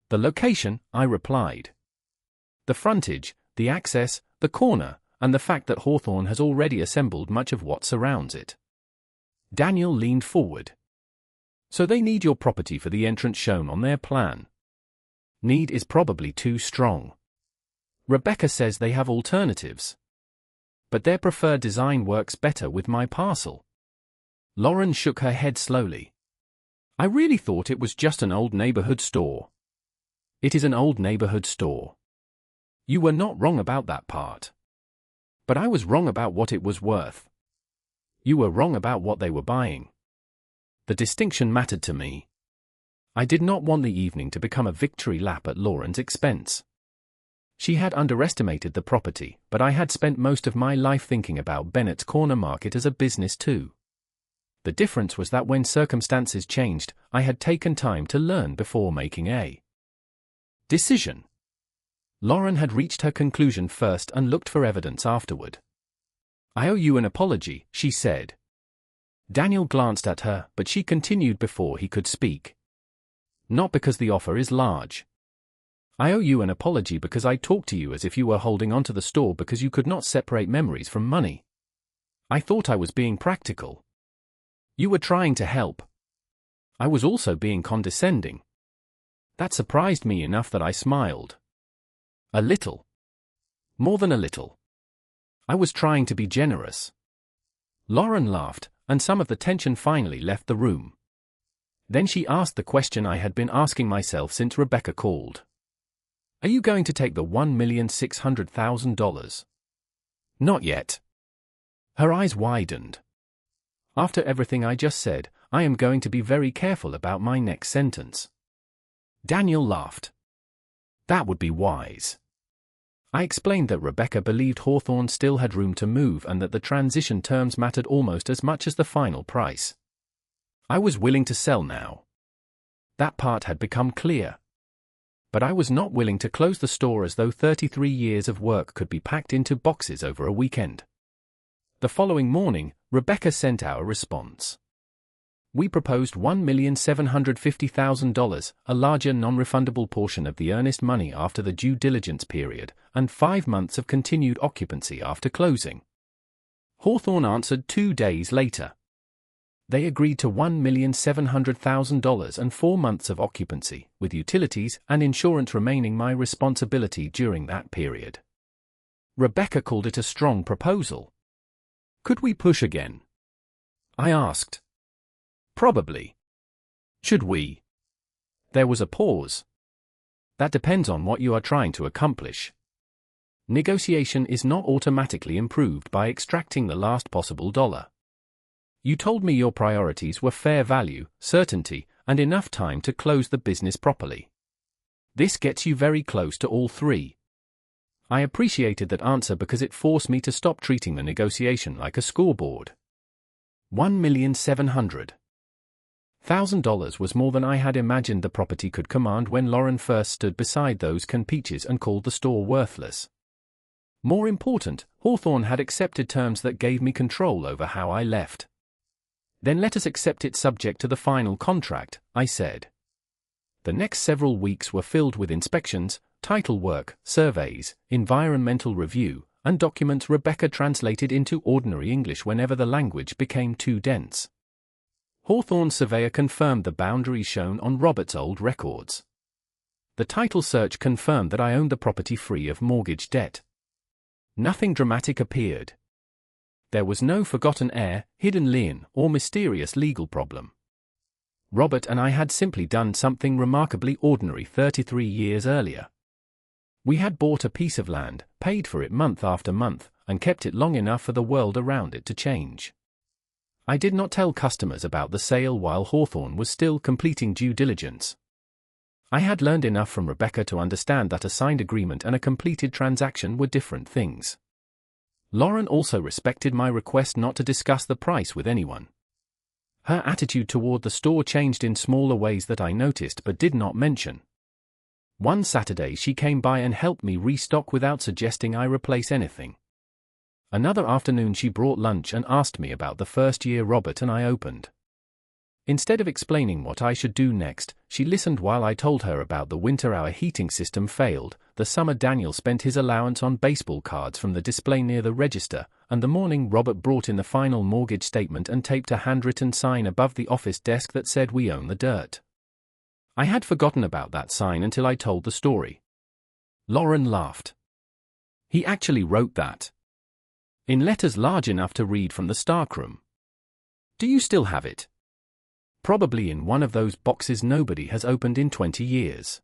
The location, I replied. The frontage, the the access, the corner, and the fact that Hawthorne has already assembled much of what surrounds it. Daniel leaned forward. So they need your property for the entrance shown on their plan. Need is probably too strong. Rebecca says they have alternatives. But their preferred design works better with my parcel. Lauren shook her head slowly. I really thought it was just an old neighborhood store. It is an old neighborhood store. You were not wrong about that part. But I was wrong about what it was worth. You were wrong about what they were buying. The distinction mattered to me. I did not want the evening to become a victory lap at Lauren's expense. She had underestimated the property, but I had spent most of my life thinking about Bennett's Corner Market as a business too. The difference was that when circumstances changed, I had taken time to learn before making a decision. Lauren had reached her conclusion first and looked for evidence afterward. I owe you an apology, she said. Daniel glanced at her, but she continued before he could speak. Not because the offer is large. I owe you an apology because I talked to you as if you were holding on to the store because you could not separate memories from money. I thought I was being practical. You were trying to help. I was also being condescending. That surprised me enough that I smiled. A little. More than a little. I was trying to be generous. Lauren laughed, and some of the tension finally left the room. Then she asked the question I had been asking myself since Rebecca called. Are you going to take the $1,600,000? Not yet. Her eyes widened. After everything I just said, I am going to be very careful about my next sentence. Daniel laughed. That would be wise. I explained that Rebecca believed Hawthorne still had room to move and that the transition terms mattered almost as much as the final price. I was willing to sell now. That part had become clear. But I was not willing to close the store as though 33 years of work could be packed into boxes over a weekend. The following morning, Rebecca sent our response. We proposed $1,750,000, a larger non-refundable portion of the earnest money after the due diligence period, and 5 months of continued occupancy after closing. Hawthorne answered 2 days later. They agreed to $1,700,000 and 4 months of occupancy, with utilities and insurance remaining my responsibility during that period. Rebecca called it a strong proposal. Could we push again? I asked. Probably. Should we? There was a pause. That depends on what you are trying to accomplish. Negotiation is not automatically improved by extracting the last possible dollar. You told me your priorities were fair value, certainty, and enough time to close the business properly. This gets you very close to all three. I appreciated that answer because it forced me to stop treating the negotiation like a scoreboard. $1,700,000 was more than I had imagined the property could command when Lauren first stood beside those canned peaches and called the store worthless. More important, Hawthorne had accepted terms that gave me control over how I left. Then let us accept it subject to the final contract, I said. The next several weeks were filled with inspections, title work, surveys, environmental review, and documents Rebecca translated into ordinary English whenever the language became too dense. Hawthorne's surveyor confirmed the boundaries shown on Robert's old records. The title search confirmed that I owned the property free of mortgage debt. Nothing dramatic appeared. There was no forgotten heir, hidden lien, or mysterious legal problem. Robert and I had simply done something remarkably ordinary 33 years earlier. We had bought a piece of land, paid for it month after month, and kept it long enough for the world around it to change. I did not tell customers about the sale while Hawthorne was still completing due diligence. I had learned enough from Rebecca to understand that a signed agreement and a completed transaction were different things. Lauren also respected my request not to discuss the price with anyone. Her attitude toward the store changed in smaller ways that I noticed but did not mention. One Saturday she came by and helped me restock without suggesting I replace anything. Another afternoon she brought lunch and asked me about the first year Robert and I opened. Instead of explaining what I should do next, she listened while I told her about the winter our heating system failed, the summer Daniel spent his allowance on baseball cards from the display near the register, and the morning Robert brought in the final mortgage statement and taped a handwritten sign above the office desk that said "We own the dirt." I had forgotten about that sign until I told the story. Lauren laughed. He actually wrote that. In letters large enough to read from the stockroom. Do you still have it? Probably in one of those boxes nobody has opened in 20 years.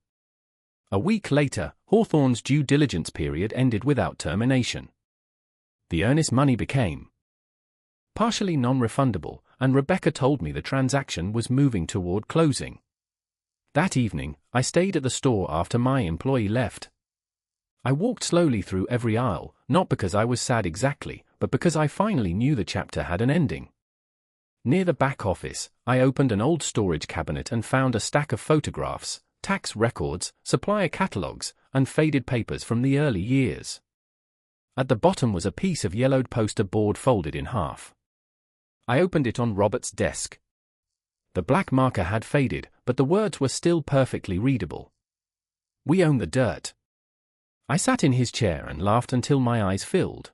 A week later, Hawthorne's due diligence period ended without termination. The earnest money became partially non-refundable, and Rebecca told me the transaction was moving toward closing. That evening, I stayed at the store after my employee left. I walked slowly through every aisle, not because I was sad exactly, but because I finally knew the chapter had an ending. Near the back office, I opened an old storage cabinet and found a stack of photographs, tax records, supplier catalogs, and faded papers from the early years. At the bottom was a piece of yellowed poster board folded in half. I opened it on Robert's desk. The black marker had faded, but the words were still perfectly readable. "We own the dirt." I sat in his chair and laughed until my eyes filled.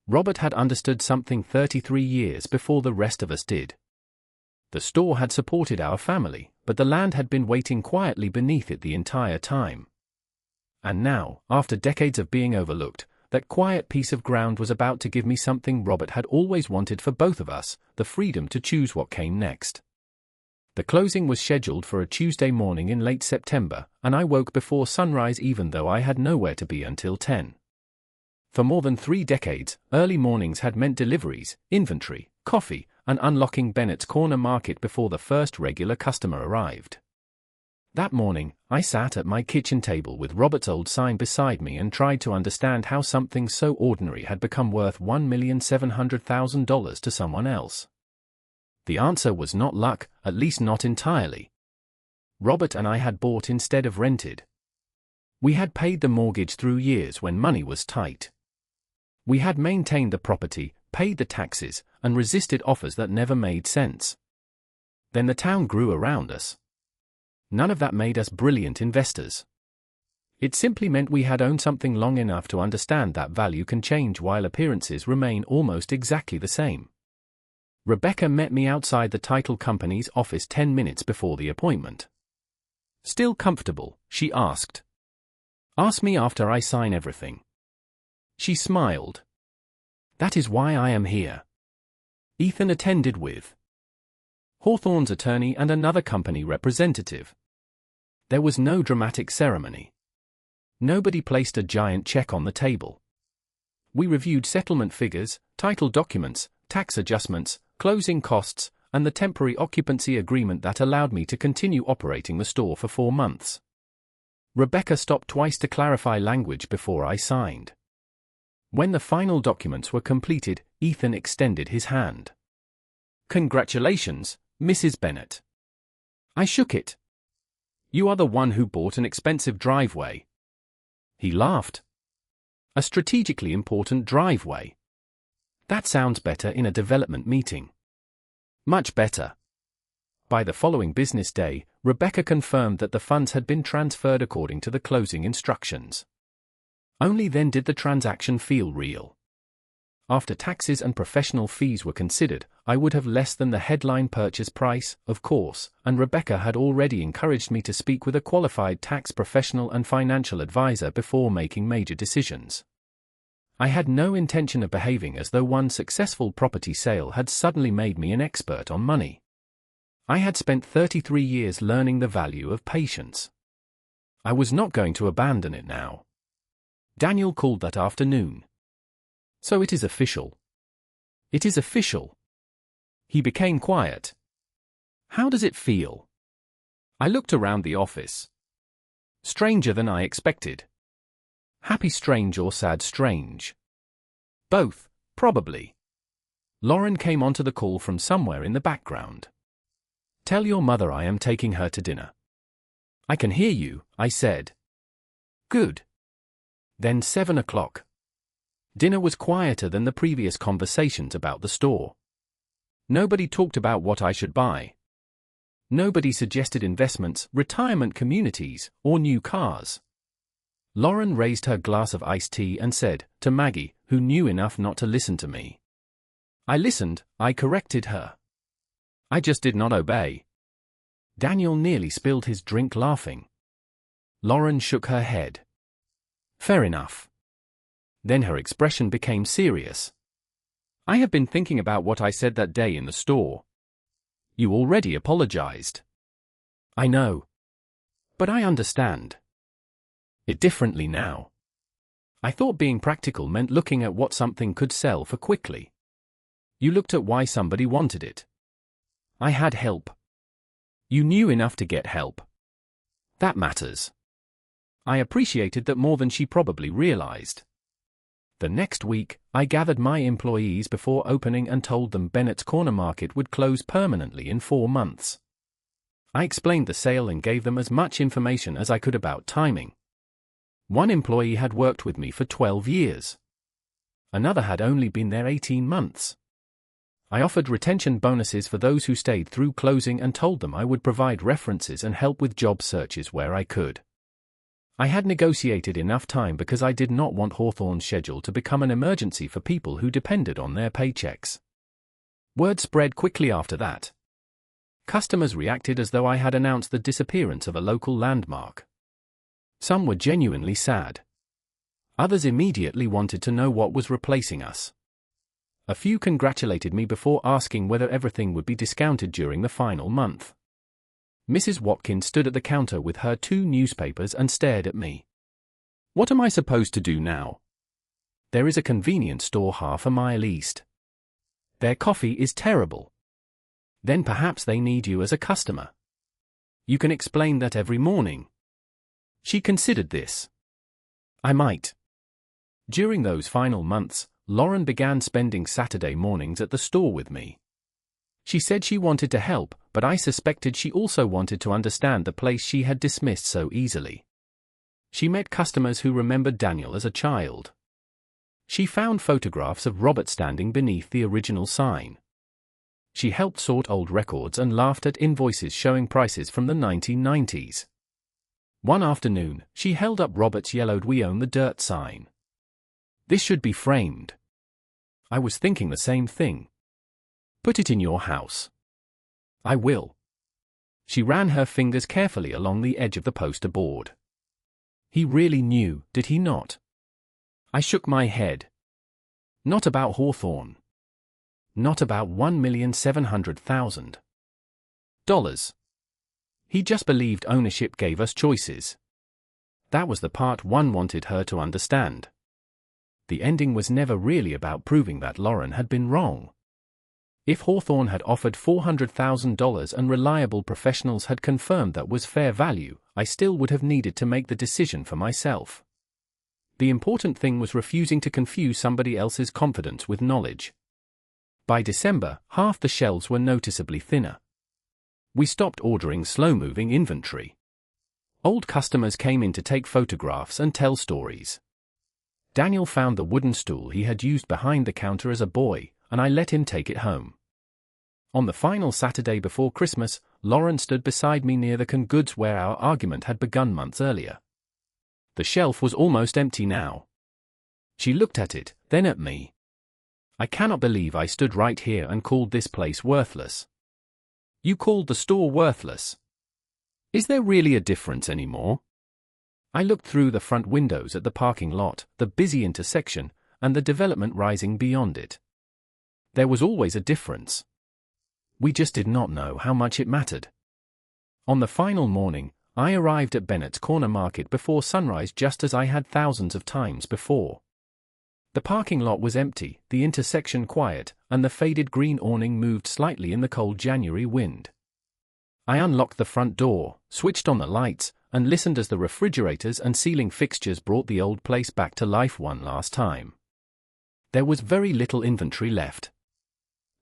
Robert had understood something 33 years before the rest of us did. The store had supported our family, but the land had been waiting quietly beneath it the entire time. And now, after decades of being overlooked, that quiet piece of ground was about to give me something Robert had always wanted for both of us, the freedom to choose what came next. The closing was scheduled for a Tuesday morning in late September, and I woke before sunrise even though I had nowhere to be until 10. For more than 3 decades, early mornings had meant deliveries, inventory, coffee, and unlocking Bennett's Corner Market before the first regular customer arrived. That morning, I sat at my kitchen table with Robert's old sign beside me and tried to understand how something so ordinary had become worth $1,700,000 to someone else. The answer was not luck, at least not entirely. Robert and I had bought instead of rented. We had paid the mortgage through years when money was tight. We had maintained the property, paid the taxes, and resisted offers that never made sense. Then the town grew around us. None of that made us brilliant investors. It simply meant we had owned something long enough to understand that value can change while appearances remain almost exactly the same. Rebecca met me outside the title company's office 10 minutes before the appointment. "Still comfortable?" she asked. "Ask me after I sign everything." She smiled. "That is why I am here." Ethan attended with Hawthorne's attorney and another company representative. There was no dramatic ceremony. Nobody placed a giant check on the table. We reviewed settlement figures, title documents, tax adjustments, closing costs, and the temporary occupancy agreement that allowed me to continue operating the store for 4 months. Rebecca stopped twice to clarify language before I signed. When the final documents were completed, Ethan extended his hand. "Congratulations, Mrs. Bennett." I shook it. "You are the one who bought an expensive driveway." He laughed. "A strategically important driveway. That sounds better in a development meeting." "Much better." By the following business day, Rebecca confirmed that the funds had been transferred according to the closing instructions. Only then did the transaction feel real. After taxes and professional fees were considered, I would have less than the headline purchase price, of course, and Rebecca had already encouraged me to speak with a qualified tax professional and financial advisor before making major decisions. I had no intention of behaving as though one successful property sale had suddenly made me an expert on money. I had spent 33 years learning the value of patience. I was not going to abandon it now. Daniel called that afternoon. "So it is official." "It is official." He became quiet. "How does it feel?" I looked around the office. Stranger than I expected. Happy strange or sad strange? Both, probably. Lauren came onto the call from somewhere in the background. "Tell your mother I am taking her to dinner." "I can hear you," I said. "Good." Then 7 o'clock. Dinner was quieter than the previous conversations about the store. Nobody talked about what I should buy. Nobody suggested investments, retirement communities, or new cars. Lauren raised her glass of iced tea and said, to Maggie, who knew enough not to listen to me. I listened, I corrected her. I just did not obey. Daniel nearly spilled his drink laughing. Lauren shook her head. Fair enough. Then her expression became serious. I have been thinking about what I said that day in the store. You already apologized. I know. But I understand it differently now. I thought being practical meant looking at what something could sell for quickly. You looked at why somebody wanted it. I had help. You knew enough to get help. That matters. I appreciated that more than she probably realized. The next week, I gathered my employees before opening and told them Bennett's Corner Market would close permanently in 4 months. I explained the sale and gave them as much information as I could about timing. One employee had worked with me for 12 years. Another had only been there 18 months. I offered retention bonuses for those who stayed through closing and told them I would provide references and help with job searches where I could. I had negotiated enough time because I did not want Hawthorne's schedule to become an emergency for people who depended on their paychecks. Word spread quickly after that. Customers reacted as though I had announced the disappearance of a local landmark. Some were genuinely sad. Others immediately wanted to know what was replacing us. A few congratulated me before asking whether everything would be discounted during the final month. Mrs. Watkins stood at the counter with her 2 newspapers and stared at me. What am I supposed to do now? There is a convenience store half a mile east. Their coffee is terrible. Then perhaps they need you as a customer. You can explain that every morning. She considered this. I might. During those final months, Lauren began spending Saturday mornings at the store with me. She said she wanted to help, but I suspected she also wanted to understand the place she had dismissed so easily. She met customers who remembered Daniel as a child. She found photographs of Robert standing beneath the original sign. She helped sort old records and laughed at invoices showing prices from the 1990s. One afternoon, she held up Robert's yellowed "We Own the Dirt" sign. This should be framed. I was thinking the same thing. Put it in your house. I will. She ran her fingers carefully along the edge of the poster board. He really knew, did he not? I shook my head. Not about Hawthorne. Not about $1,700,000. He just believed ownership gave us choices. That was the part one wanted her to understand. The ending was never really about proving that Lauren had been wrong. If Hawthorne had offered $400,000 and reliable professionals had confirmed that was fair value, I still would have needed to make the decision for myself. The important thing was refusing to confuse somebody else's confidence with knowledge. By December, half the shelves were noticeably thinner. We stopped ordering slow-moving inventory. Old customers came in to take photographs and tell stories. Daniel found the wooden stool he had used behind the counter as a boy, and I let him take it home. On the final Saturday before Christmas, Lauren stood beside me near the canned goods where our argument had begun months earlier. The shelf was almost empty now. She looked at it, then at me. I cannot believe I stood right here and called this place worthless. You called the store worthless. Is there really a difference anymore? I looked through the front windows at the parking lot, the busy intersection, and the development rising beyond it. There was always a difference. We just did not know how much it mattered. On the final morning, I arrived at Bennett's Corner Market before sunrise just as I had thousands of times before. The parking lot was empty, the intersection quiet, and the faded green awning moved slightly in the cold January wind. I unlocked the front door, switched on the lights, and listened as the refrigerators and ceiling fixtures brought the old place back to life one last time. There was very little inventory left.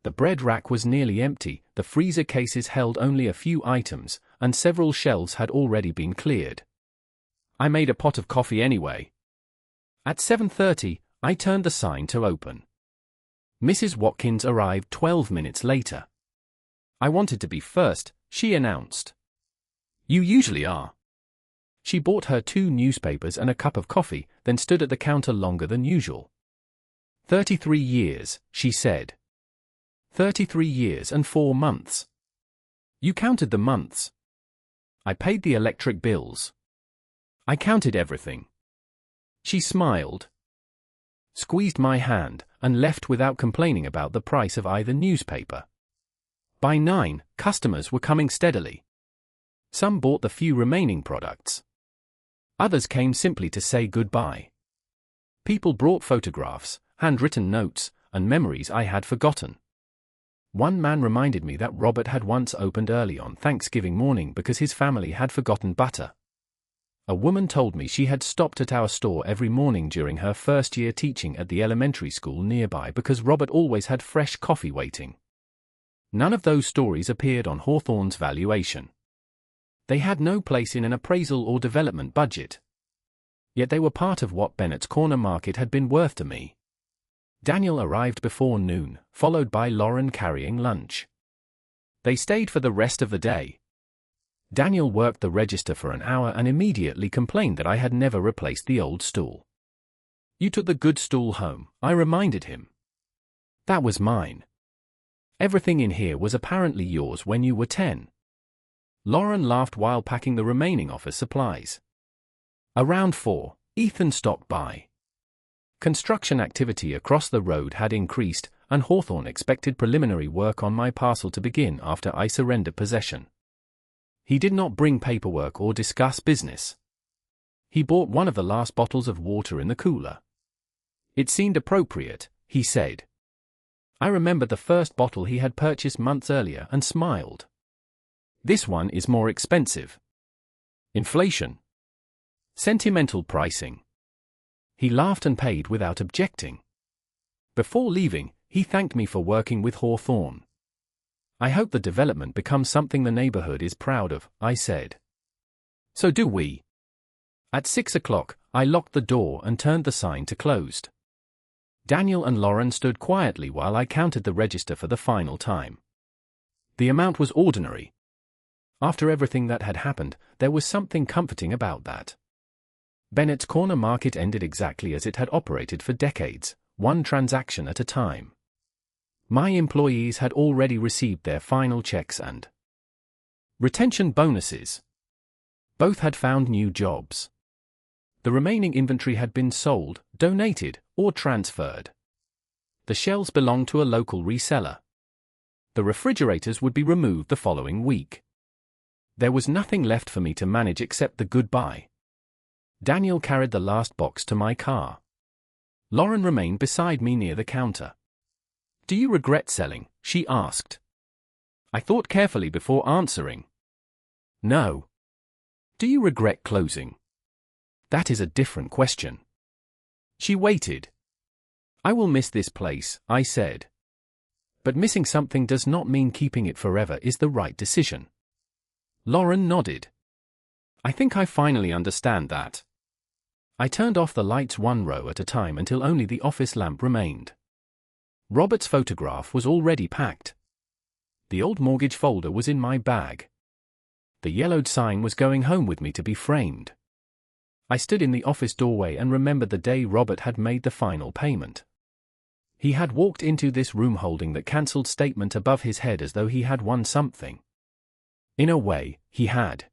The bread rack was nearly empty, the freezer cases held only a few items, and several shelves had already been cleared. I made a pot of coffee anyway. At 7:30, I turned the sign to open. Mrs. Watkins arrived 12 minutes later. I wanted to be first, she announced. You usually are. She bought her 2 newspapers and a cup of coffee, then stood at the counter longer than usual. 33 years, she said. 33 years and 4 months. You counted the months. I paid the electric bills. I counted everything. She smiled, squeezed my hand, and left without complaining about the price of either newspaper. By 9, customers were coming steadily. Some bought the few remaining products. Others came simply to say goodbye. People brought photographs, handwritten notes, and memories I had forgotten. One man reminded me that Robert had once opened early on Thanksgiving morning because his family had forgotten butter. A woman told me she had stopped at our store every morning during her first year teaching at the elementary school nearby because Robert always had fresh coffee waiting. None of those stories appeared on Hawthorne's valuation. They had no place in an appraisal or development budget. Yet they were part of what Bennett's Corner Market had been worth to me. Daniel arrived before noon, followed by Lauren carrying lunch. They stayed for the rest of the day. Daniel worked the register for an hour and immediately complained that I had never replaced the old stool. You took the good stool home, I reminded him. That was mine. Everything in here was apparently yours when you were 10. Lauren laughed while packing the remaining office supplies. Around 4, Ethan stopped by. Construction activity across the road had increased, and Hawthorne expected preliminary work on my parcel to begin after I surrendered possession. He did not bring paperwork or discuss business. He bought one of the last bottles of water in the cooler. It seemed appropriate, he said. I remembered the first bottle he had purchased months earlier and smiled. This one is more expensive. Inflation. Sentimental pricing. He laughed and paid without objecting. Before leaving, he thanked me for working with Hawthorne. I hope the development becomes something the neighborhood is proud of, I said. So do we. At 6 o'clock, I locked the door and turned the sign to closed. Daniel and Lauren stood quietly while I counted the register for the final time. The amount was ordinary. After everything that had happened, there was something comforting about that. Bennett's Corner Market ended exactly as it had operated for decades, one transaction at a time. My employees had already received their final checks and retention bonuses. Both had found new jobs. The remaining inventory had been sold, donated, or transferred. The shelves belonged to a local reseller. The refrigerators would be removed the following week. There was nothing left for me to manage except the goodbye. Daniel carried the last box to my car. Lauren remained beside me near the counter. Do you regret selling? She asked. I thought carefully before answering. No. Do you regret closing? That is a different question. She waited. I will miss this place, I said. But missing something does not mean keeping it forever is the right decision. Lauren nodded. I think I finally understand that. I turned off the lights one row at a time until only the office lamp remained. Robert's photograph was already packed. The old mortgage folder was in my bag. The yellowed sign was going home with me to be framed. I stood in the office doorway and remembered the day Robert had made the final payment. He had walked into this room holding that cancelled statement above his head as though he had won something. In a way, he had.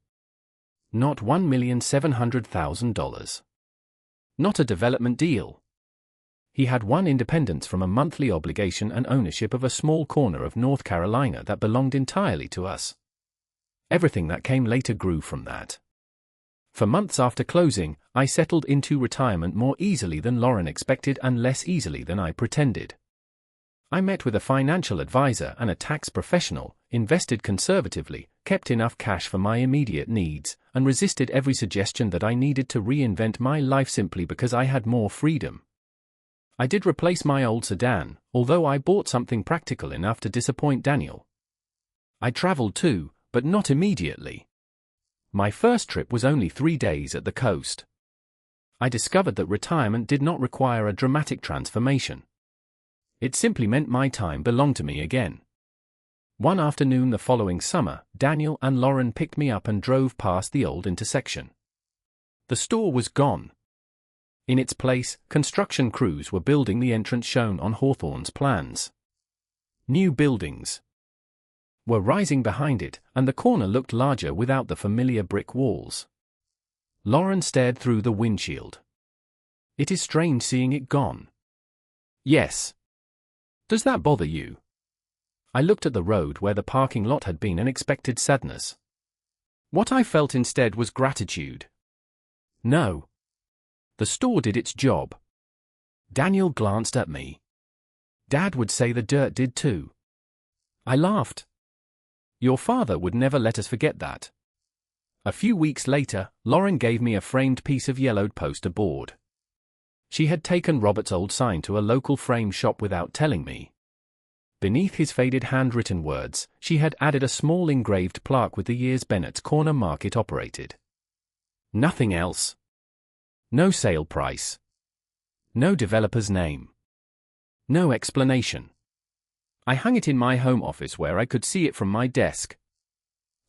Not $1,700,000. Not a development deal. He had won independence from a monthly obligation and ownership of a small corner of North Carolina that belonged entirely to us. Everything that came later grew from that. For months after closing, I settled into retirement more easily than Lauren expected and less easily than I pretended. I met with a financial advisor and a tax professional, invested conservatively, kept enough cash for my immediate needs, and resisted every suggestion that I needed to reinvent my life simply because I had more freedom. I did replace my old sedan, although I bought something practical enough to disappoint Daniel. I traveled too, but not immediately. My first trip was only 3 days at the coast. I discovered that retirement did not require a dramatic transformation. It simply meant my time belonged to me again. One afternoon the following summer, Daniel and Lauren picked me up and drove past the old intersection. The store was gone. In its place, construction crews were building the entrance shown on Hawthorne's plans. New buildings were rising behind it, and the corner looked larger without the familiar brick walls. Lauren stared through the windshield. It is strange seeing it gone. Yes. Does that bother you? I looked at the road where the parking lot had been and expected sadness. What I felt instead was gratitude. No. The store did its job. Daniel glanced at me. Dad would say the dirt did too. I laughed. Your father would never let us forget that. A few weeks later, Lauren gave me a framed piece of yellowed poster board. She had taken Robert's old sign to a local frame shop without telling me. Beneath his faded handwritten words, she had added a small engraved plaque with the years Bennett's Corner Market operated. Nothing else. No sale price. No developer's name. No explanation. I hung it in my home office where I could see it from my desk.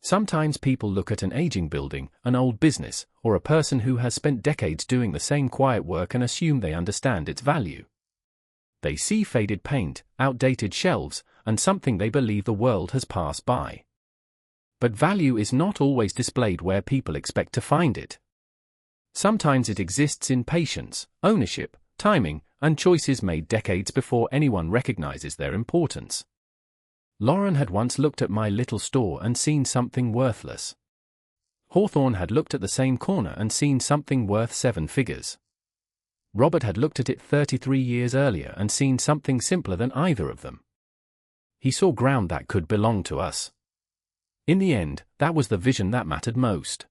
Sometimes people look at an aging building, an old business, or a person who has spent decades doing the same quiet work and assume they understand its value. They see faded paint, outdated shelves, and something they believe the world has passed by. But value is not always displayed where people expect to find it. Sometimes it exists in patience, ownership, timing, and choices made decades before anyone recognizes their importance. Lauren had once looked at my little store and seen something worthless. Hawthorne had looked at the same corner and seen something worth 7 figures. Robert had looked at it 33 years earlier and seen something simpler than either of them. He saw ground that could belong to us. In the end, that was the vision that mattered most.